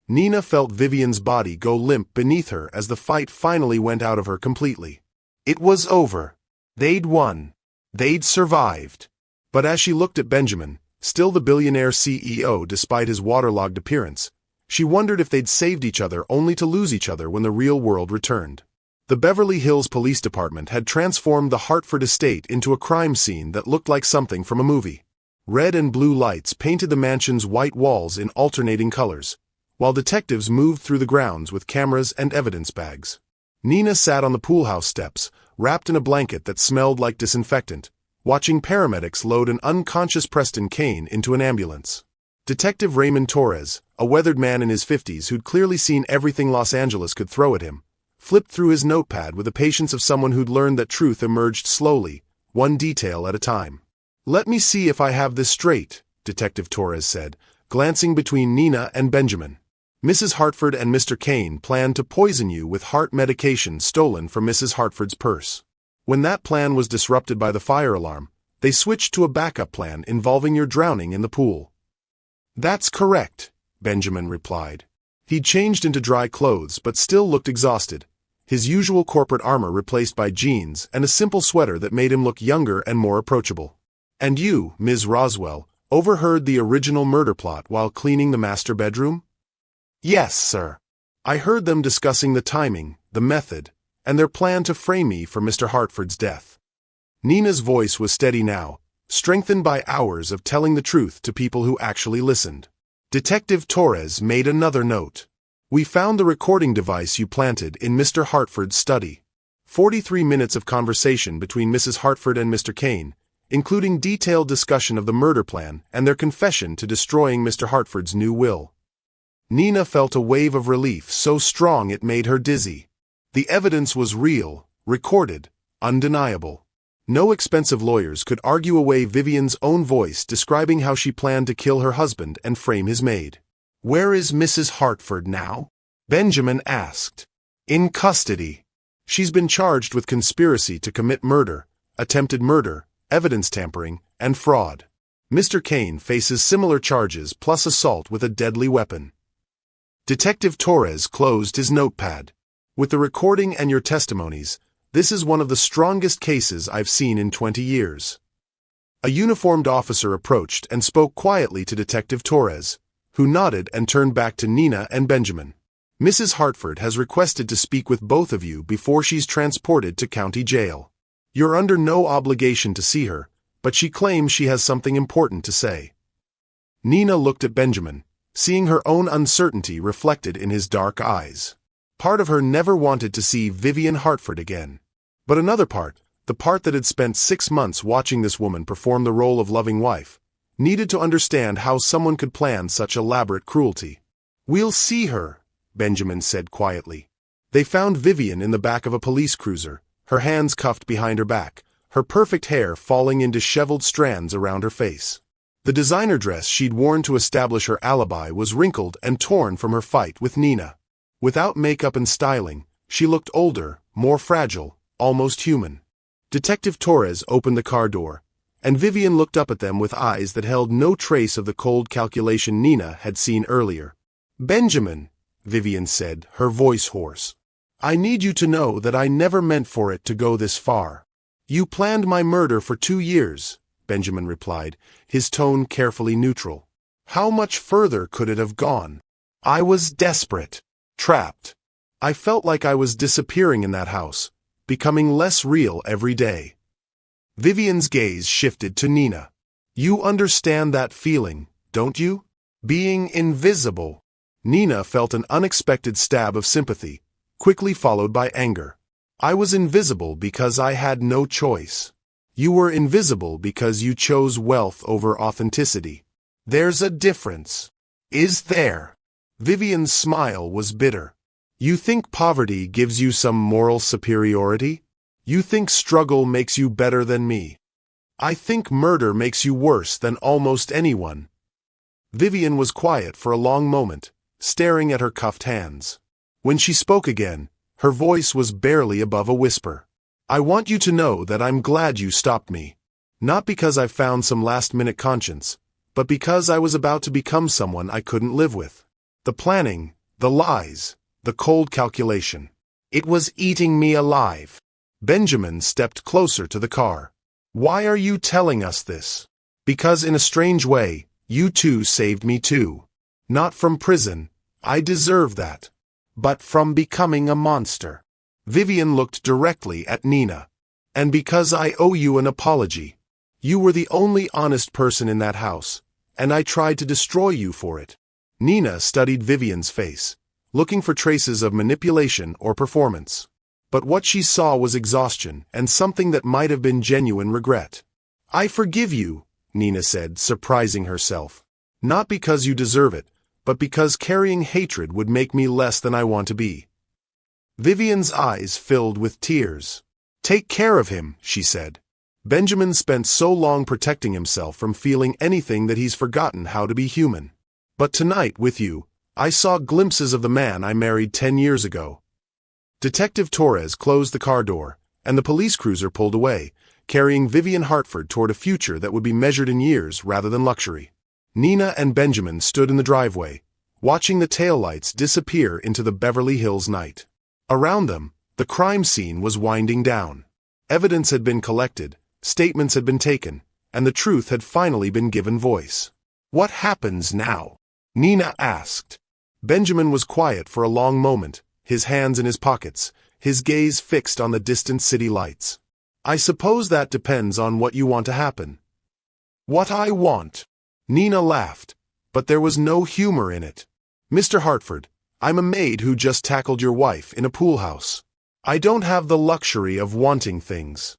Nina felt Vivian's body go limp beneath her as the fight finally went out of her completely. It was over. They'd won. They'd survived. But as she looked at Benjamin, still the billionaire CEO despite his waterlogged appearance, she wondered if they'd saved each other only to lose each other when the real world returned. The Beverly Hills Police Department had transformed the Hartford estate into a crime scene that looked like something from a movie. Red and blue lights painted the mansion's white walls in alternating colors, while detectives moved through the grounds with cameras and evidence bags. Nina sat on the poolhouse steps, wrapped in a blanket that smelled like disinfectant, watching paramedics load an unconscious Preston Kane into an ambulance. Detective Raymond Torres, a weathered man in his 50s who'd clearly seen everything Los Angeles could throw at him, flipped through his notepad with the patience of someone who'd learned that truth emerged slowly, one detail at a time. "Let me see if I have this straight," Detective Torres said, glancing between Nina and Benjamin. "Mrs. Hartford and Mr. Kane planned to poison you with heart medication stolen from Mrs. Hartford's purse. When that plan was disrupted by the fire alarm, they switched to a backup plan involving your drowning in the pool." "That's correct," Benjamin replied. He'd changed into dry clothes but still looked exhausted, his usual corporate armor replaced by jeans and a simple sweater that made him look younger and more approachable. "And you, Ms. Roswell, overheard the original murder plot while cleaning the master bedroom?" "Yes, sir. I heard them discussing the timing, the method, and their plan to frame me for Mr. Hartford's death." Nina's voice was steady now, strengthened by hours of telling the truth to people who actually listened. Detective Torres made another note. "We found the recording device you planted in Mr. Hartford's study. 43 minutes of conversation between Mrs. Hartford and Mr. Kane, including detailed discussion of the murder plan and their confession to destroying Mr. Hartford's new will." Nina felt a wave of relief so strong it made her dizzy. The evidence was real, recorded, undeniable. No expensive lawyers could argue away Vivian's own voice describing how she planned to kill her husband and frame his maid. "Where is Mrs. Hartford now?" Benjamin asked. "In custody. She's been charged with conspiracy to commit murder, attempted murder, evidence tampering, and fraud. Mr. Kane faces similar charges plus assault with a deadly weapon." Detective Torres closed his notepad. "With the recording and your testimonies, this is one of the strongest cases I've seen in 20 years. A uniformed officer approached and spoke quietly to Detective Torres, who nodded and turned back to Nina and Benjamin. "Mrs. Hartford has requested to speak with both of you before she's transported to county jail. You're under no obligation to see her, but she claims she has something important to say." Nina looked at Benjamin, seeing her own uncertainty reflected in his dark eyes. Part of her never wanted to see Vivian Hartford again. But another part, the part that had spent 6 months watching this woman perform the role of loving wife, needed to understand how someone could plan such elaborate cruelty. "We'll see her," Benjamin said quietly. They found Vivian in the back of a police cruiser, her hands cuffed behind her back, her perfect hair falling in disheveled strands around her face. The designer dress she'd worn to establish her alibi was wrinkled and torn from her fight with Nina. Without makeup and styling, she looked older, more fragile, almost human. Detective Torres opened the car door, and Vivian looked up at them with eyes that held no trace of the cold calculation Nina had seen earlier. "Benjamin," Vivian said, her voice hoarse, "I need you to know that I never meant for it to go this far." "You planned my murder for 2 years," Benjamin replied, his tone carefully neutral. "How much further could it have gone? I was desperate. Trapped. I felt like I was disappearing in that house, becoming less real every day." Vivian's gaze shifted to Nina. "You understand that feeling, don't you? Being invisible." Nina felt an unexpected stab of sympathy, quickly followed by anger. "I was invisible because I had no choice. You were invisible because you chose wealth over authenticity. There's a difference." "Is there?" Vivian's smile was bitter. "You think poverty gives you some moral superiority? You think struggle makes you better than me? I think murder makes you worse than almost anyone." Vivian was quiet for a long moment, staring at her cuffed hands. When she spoke again, her voice was barely above a whisper. I want you to know that I'm glad you stopped me. Not because I found some last-minute conscience, but because I was about to become someone I couldn't live with. The planning, the lies, the cold calculation. It was eating me alive. Benjamin stepped closer to the car. Why are you telling us this? Because in a strange way, you too saved me too. Not from prison, I deserve that. But from becoming a monster. Vivian looked directly at Nina. And because I owe you an apology. You were the only honest person in that house, and I tried to destroy you for it. Nina studied Vivian's face, looking for traces of manipulation or performance. But what she saw was exhaustion and something that might have been genuine regret. I forgive you, Nina said, surprising herself. Not because you deserve it, but because carrying hatred would make me less than I want to be. Vivian's eyes filled with tears. Take care of him, she said. Benjamin spent so long protecting himself from feeling anything that he's forgotten how to be human. But tonight, with you, I saw glimpses of the man I married 10 years ago. Detective Torres closed the car door, and the police cruiser pulled away, carrying Vivian Hartford toward a future that would be measured in years rather than luxury. Nina and Benjamin stood in the driveway, watching the taillights disappear into the Beverly Hills night. Around them, the crime scene was winding down. Evidence had been collected, statements had been taken, and the truth had finally been given voice. What happens now? Nina asked. Benjamin was quiet for a long moment, his hands in his pockets, his gaze fixed on the distant city lights. I suppose that depends on what you want to happen. What I want? Nina laughed, but there was no humor in it. Mr. Hartford, I'm a maid who just tackled your wife in a pool house. I don't have the luxury of wanting things.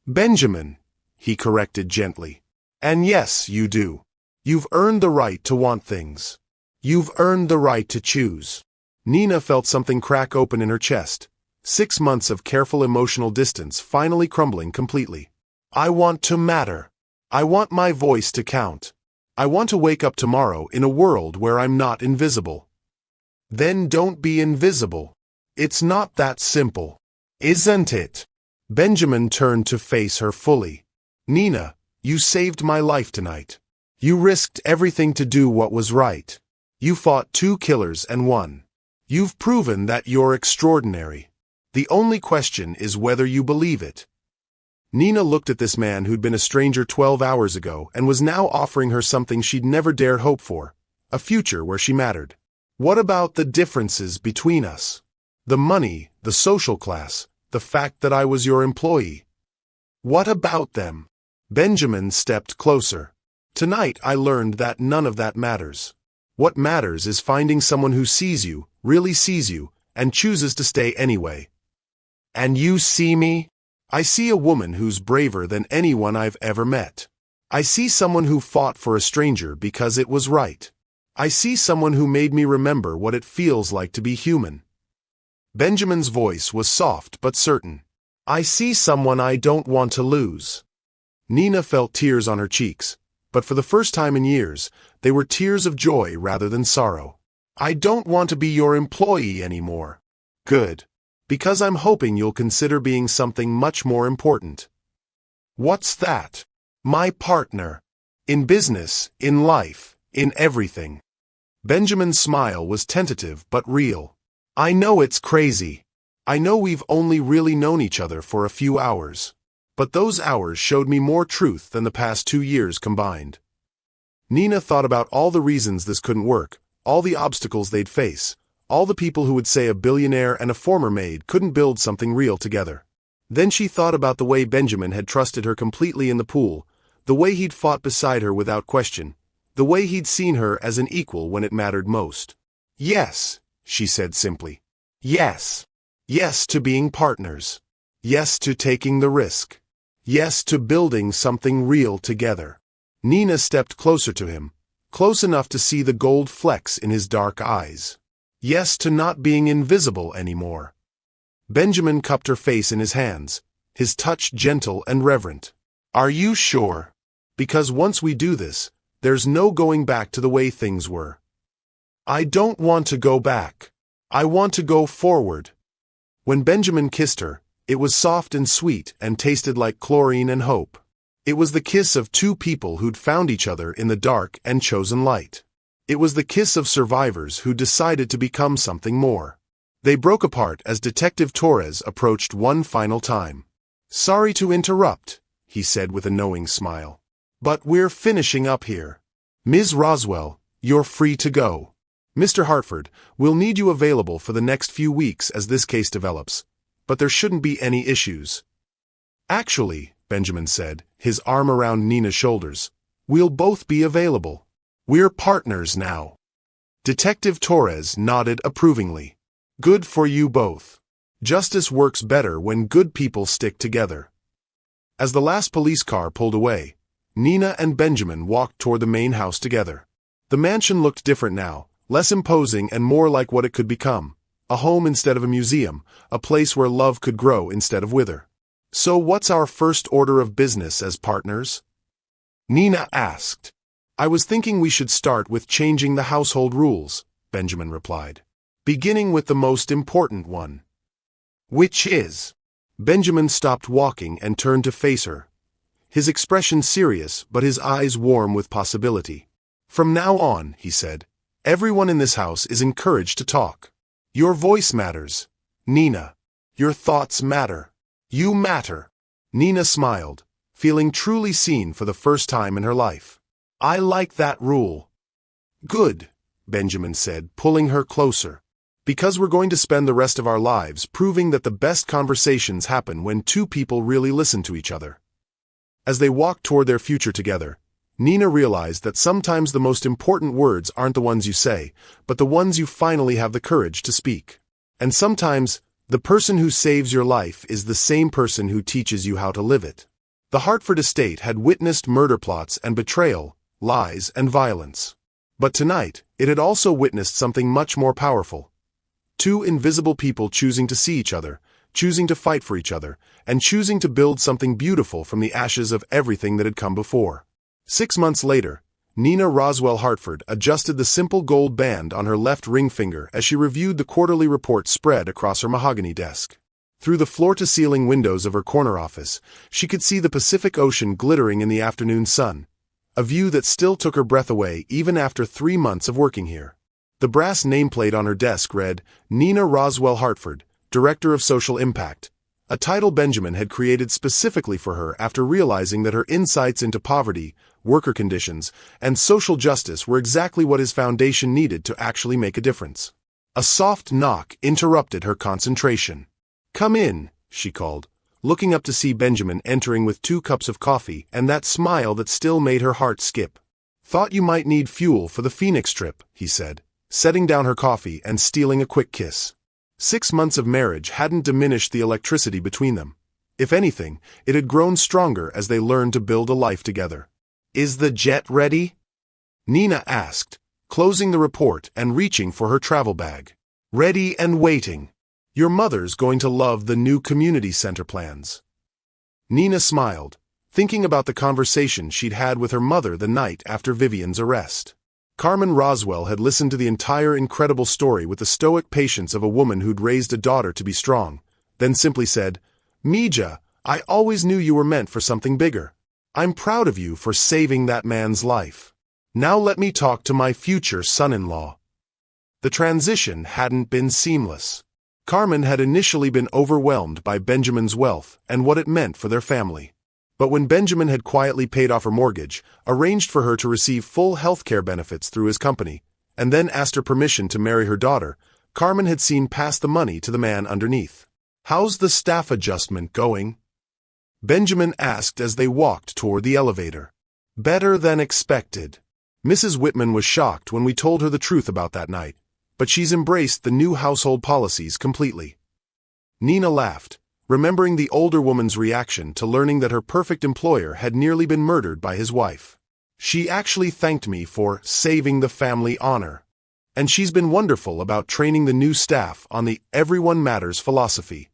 Benjamin, he corrected gently. And yes, you do. You've earned the right to want things. You've earned the right to choose. Nina felt something crack open in her chest, 6 months of careful emotional distance finally crumbling completely. I want to matter. I want my voice to count. I want to wake up tomorrow in a world where I'm not invisible. Then don't be invisible. It's not that simple. Isn't it? Benjamin turned to face her fully. Nina, you saved my life tonight. You risked everything to do what was right. You fought 2 killers and won. You've proven that you're extraordinary. The only question is whether you believe it. Nina looked at this man who'd been a stranger 12 hours ago and was now offering her something she'd never dared hope for, a future where she mattered. What about the differences between us? The money, the social class, the fact that I was your employee. What about them? Benjamin stepped closer. Tonight I learned that none of that matters. What matters is finding someone who sees you, really sees you, and chooses to stay anyway. And you see me? I see a woman who's braver than anyone I've ever met. I see someone who fought for a stranger because it was right. I see someone who made me remember what it feels like to be human. Benjamin's voice was soft but certain. I see someone I don't want to lose. Nina felt tears on her cheeks, but for the first time in years, they were tears of joy rather than sorrow. I don't want to be your employee anymore. Good. Because I'm hoping you'll consider being something much more important. What's that? My partner. In business, in life, in everything. Benjamin's smile was tentative but real. I know it's crazy. I know we've only really known each other for a few hours. But those hours showed me more truth than the past 2 years combined. Nina thought about all the reasons this couldn't work, all the obstacles they'd face, all the people who would say a billionaire and a former maid couldn't build something real together. Then she thought about the way Benjamin had trusted her completely in the pool, the way he'd fought beside her without question, the way he'd seen her as an equal when it mattered most. Yes, she said simply. Yes. Yes to being partners. Yes to taking the risk. Yes to building something real together. Nina stepped closer to him, close enough to see the gold flecks in his dark eyes. Yes to not being invisible anymore. Benjamin cupped her face in his hands, his touch gentle and reverent. Are you sure? Because once we do this, There's no going back to the way things were. I don't want to go back. I want to go forward. When Benjamin kissed her, it was soft and sweet and tasted like chlorine and hope. It was the kiss of two people who'd found each other in the dark and chosen light. It was the kiss of survivors who decided to become something more. They broke apart as Detective Torres approached one final time. "Sorry to interrupt," he said with a knowing smile. "But we're finishing up here. Ms. Roswell, you're free to go. Mr. Hartford, we'll need you available for the next few weeks as this case develops, but there shouldn't be any issues." "Actually," Benjamin said, his arm around Nina's shoulders, "we'll both be available. We're partners now." Detective Torres nodded approvingly. "Good for you both. Justice works better when good people stick together." As the last police car pulled away, Nina and Benjamin walked toward the main house together. The mansion looked different now, less imposing and more like what it could become. A home instead of a museum, a place where love could grow instead of wither. "So what's our first order of business as partners?" Nina asked. "I was thinking we should start with changing the household rules," Benjamin replied. "Beginning with the most important one." "Which is?" Benjamin stopped walking and turned to face her. His expression serious, but his eyes warm with possibility. "From now on," he said, "everyone in this house is encouraged to talk. Your voice matters, Nina. Your thoughts matter. You matter." Nina smiled, feeling truly seen for the first time in her life. "I like that rule." "Good," Benjamin said, pulling her closer. "Because we're going to spend the rest of our lives proving that the best conversations happen when two people really listen to each other." As they walked toward their future together, Nina realized that sometimes the most important words aren't the ones you say, but the ones you finally have the courage to speak. And sometimes, the person who saves your life is the same person who teaches you how to live it. The Hartford estate had witnessed murder plots and betrayal, lies and violence. But tonight, it had also witnessed something much more powerful. Two invisible people choosing to see each other, choosing to fight for each other, and choosing to build something beautiful from the ashes of everything that had come before. 6 months later, Nina Roswell Hartford adjusted the simple gold band on her left ring finger as she reviewed the quarterly report spread across her mahogany desk. Through the floor-to-ceiling windows of her corner office, she could see the Pacific Ocean glittering in the afternoon sun, a view that still took her breath away even after 3 months of working here. The brass nameplate on her desk read, "Nina Roswell Hartford, Director of Social Impact," a title Benjamin had created specifically for her after realizing that her insights into poverty, worker conditions, and social justice were exactly what his foundation needed to actually make a difference. A soft knock interrupted her concentration. "Come in," she called, looking up to see Benjamin entering with 2 cups of coffee and that smile that still made her heart skip. "Thought you might need fuel for the Phoenix trip," he said, setting down her coffee and stealing a quick kiss. 6 months of marriage hadn't diminished the electricity between them. If anything, it had grown stronger as they learned to build a life together. "Is the jet ready?" Nina asked, closing the report and reaching for her travel bag. "Ready and waiting. Your mother's going to love the new community center plans." Nina smiled, thinking about the conversation she'd had with her mother the night after Vivian's arrest. Carmen Roswell had listened to the entire incredible story with the stoic patience of a woman who'd raised a daughter to be strong, then simply said, "Mija, I always knew you were meant for something bigger. I'm proud of you for saving that man's life. Now let me talk to my future son-in-law." The transition hadn't been seamless. Carmen had initially been overwhelmed by Benjamin's wealth and what it meant for their family. But when Benjamin had quietly paid off her mortgage, arranged for her to receive full health care benefits through his company, and then asked her permission to marry her daughter, Carmen had seen past the money to the man underneath. "How's the staff adjustment going?" Benjamin asked as they walked toward the elevator. "Better than expected. Mrs. Whitman was shocked when we told her the truth about that night, but she's embraced the new household policies completely." Nina laughed, remembering the older woman's reaction to learning that her perfect employer had nearly been murdered by his wife. "She actually thanked me for saving the family honor. And she's been wonderful about training the new staff on the Everyone Matters philosophy."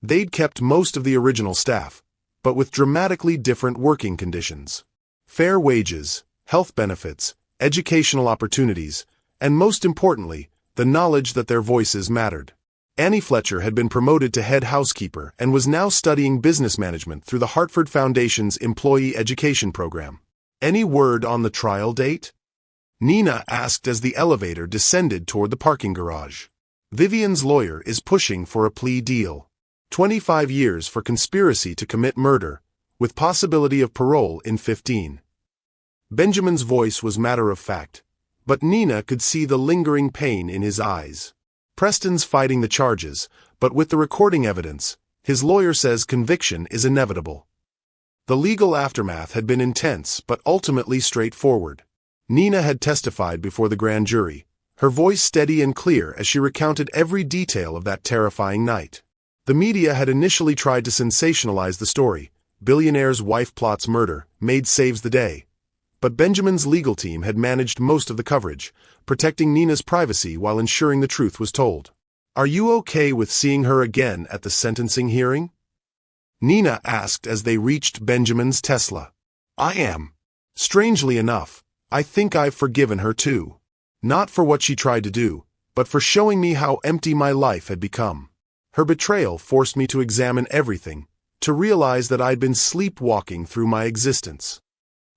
They'd kept most of the original staff, but with dramatically different working conditions. Fair wages, health benefits, educational opportunities, and most importantly, the knowledge that their voices mattered. Annie Fletcher had been promoted to head housekeeper and was now studying business management through the Hartford Foundation's Employee Education Program. Any word on the trial date? Nina asked as the elevator descended toward the parking garage. Vivian's lawyer is pushing for a plea deal. 25 years for conspiracy to commit murder, with possibility of parole in 15. Benjamin's voice was matter-of-fact, but Nina could see the lingering pain in his eyes. Preston's fighting the charges, but with the recording evidence, his lawyer says conviction is inevitable. The legal aftermath had been intense but ultimately straightforward. Nina had testified before the grand jury, her voice steady and clear as she recounted every detail of that terrifying night. The media had initially tried to sensationalize the story. Billionaire's wife plots murder, maid saves the day. But Benjamin's legal team had managed most of the coverage, protecting Nina's privacy while ensuring the truth was told. "Are you okay with seeing her again at the sentencing hearing?" Nina asked as they reached Benjamin's Tesla. "I am. Strangely enough, I think I've forgiven her too. Not for what she tried to do, but for showing me how empty my life had become. Her betrayal forced me to examine everything, to realize that I'd been sleepwalking through my existence."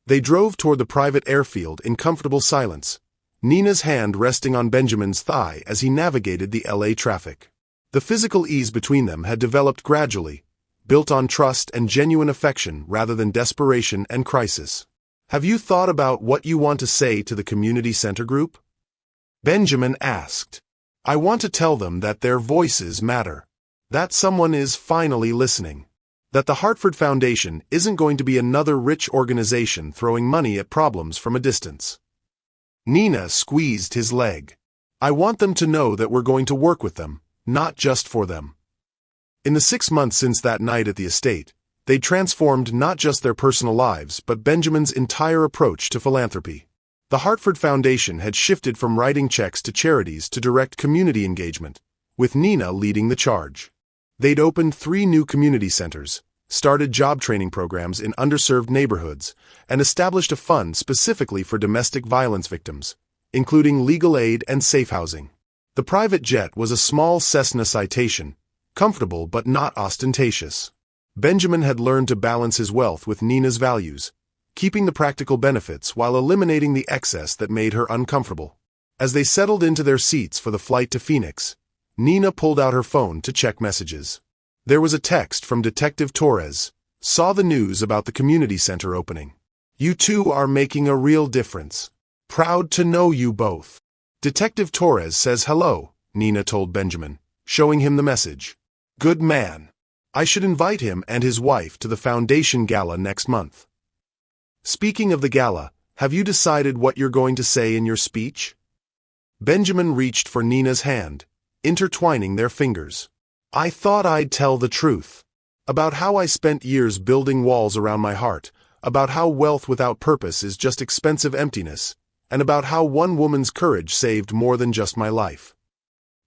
They drove toward the private airfield in comfortable silence, Nina's hand resting on Benjamin's thigh as he navigated the LA traffic. The physical ease between them had developed gradually, built on trust and genuine affection rather than desperation and crisis. "Have you thought about what you want to say to the community center group?" Benjamin asked. "I want to tell them that their voices matter. That someone is finally listening. That the Hartford Foundation isn't going to be another rich organization throwing money at problems from a distance." Nina squeezed his leg. "I want them to know that we're going to work with them, not just for them." In the 6 months since that night at the estate, they'd transformed not just their personal lives but Benjamin's entire approach to philanthropy. The Hartford Foundation had shifted from writing checks to charities to direct community engagement, with Nina leading the charge. They'd opened 3 new community centers, started job training programs in underserved neighborhoods, and established a fund specifically for domestic violence victims, including legal aid and safe housing. The private jet was a small Cessna Citation, comfortable but not ostentatious. Benjamin had learned to balance his wealth with Nina's values, keeping the practical benefits while eliminating the excess that made her uncomfortable. As they settled into their seats for the flight to Phoenix, Nina pulled out her phone to check messages. There was a text from Detective Torres. "Saw the news about the community center opening. You two are making a real difference. Proud to know you both." "Detective Torres says hello," Nina told Benjamin, showing him the message. "Good man. I should invite him and his wife to the Foundation Gala next month." "Speaking of the gala, have you decided what you're going to say in your speech?" Benjamin reached for Nina's hand, intertwining their fingers. "I thought I'd tell the truth. About how I spent years building walls around my heart, about how wealth without purpose is just expensive emptiness, and about how one woman's courage saved more than just my life."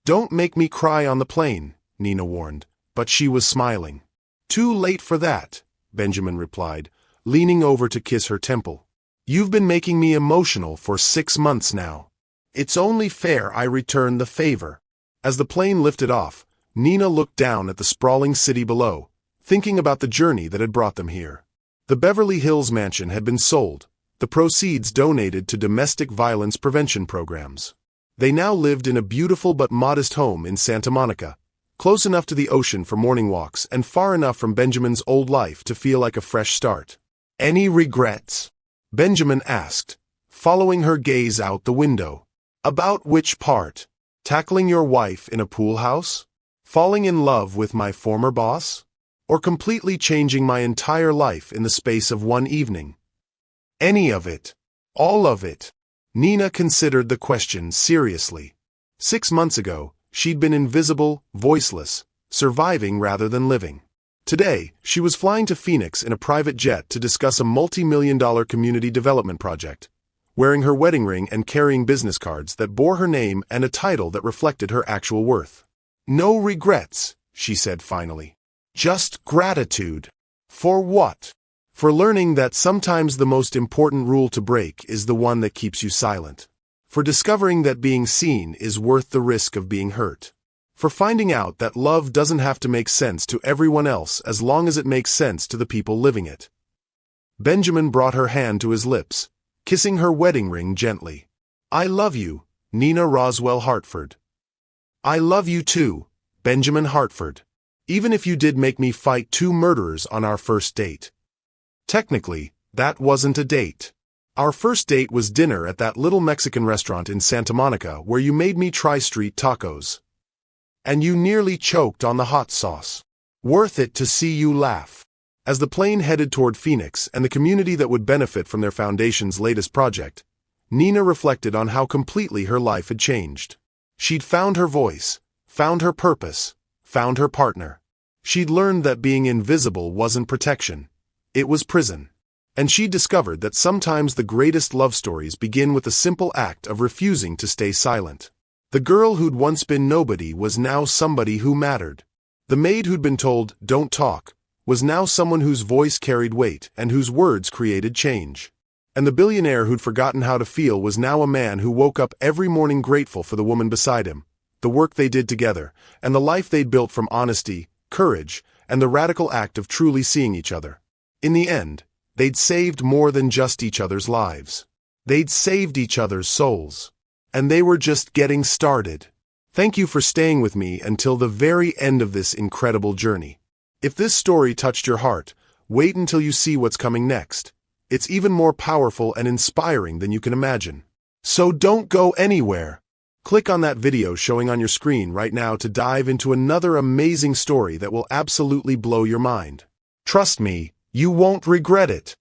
"Don't make me cry on the plane," Nina warned, but she was smiling. "Too late for that," Benjamin replied, leaning over to kiss her temple. "You've been making me emotional for 6 months now. It's only fair I return the favor." As the plane lifted off, Nina looked down at the sprawling city below, thinking about the journey that had brought them here. The Beverly Hills mansion had been sold, the proceeds donated to domestic violence prevention programs. They now lived in a beautiful but modest home in Santa Monica, close enough to the ocean for morning walks and far enough from Benjamin's old life to feel like a fresh start. "Any regrets?" Benjamin asked, following her gaze out the window. "About which part? Tackling your wife in a pool house? Falling in love with my former boss? Or completely changing my entire life in the space of one evening?" "Any of it. All of it." Nina considered the question seriously. 6 months ago, she'd been invisible, voiceless, surviving rather than living. Today, she was flying to Phoenix in a private jet to discuss a multi-million-dollar community development project, wearing her wedding ring and carrying business cards that bore her name and a title that reflected her actual worth. "No regrets," she said finally. "Just gratitude." "For what?" For learning that sometimes the most important rule to break is the one that keeps you silent. For discovering that being seen is worth the risk of being hurt. For finding out that love doesn't have to make sense to everyone else as long as it makes sense to the people living it. Benjamin brought her hand to his lips, kissing her wedding ring gently. I love you, Nina Roswell Hartford. I love you too, Benjamin Hartford. Even if you did make me fight 2 murderers on our first date. Technically, that wasn't a date. Our first date was dinner at that little Mexican restaurant in Santa Monica where you made me try street tacos. And you nearly choked on the hot sauce. Worth it to see you laugh. As the plane headed toward Phoenix and the community that would benefit from their foundation's latest project, Nina reflected on how completely her life had changed. She'd found her voice, found her purpose, found her partner. She'd learned that being invisible wasn't protection. It was prison. And she discovered that sometimes the greatest love stories begin with the simple act of refusing to stay silent. The girl who'd once been nobody was now somebody who mattered. The maid who'd been told, "Don't talk," was now someone whose voice carried weight and whose words created change. And the billionaire who'd forgotten how to feel was now a man who woke up every morning grateful for the woman beside him, the work they did together, and the life they'd built from honesty, courage, and the radical act of truly seeing each other. In the end, they'd saved more than just each other's lives. They'd saved each other's souls. And they were just getting started. Thank you for staying with me until the very end of this incredible journey. If this story touched your heart, wait until you see what's coming next. It's even more powerful and inspiring than you can imagine. So don't go anywhere. Click on that video showing on your screen right now to dive into another amazing story that will absolutely blow your mind. Trust me, you won't regret it.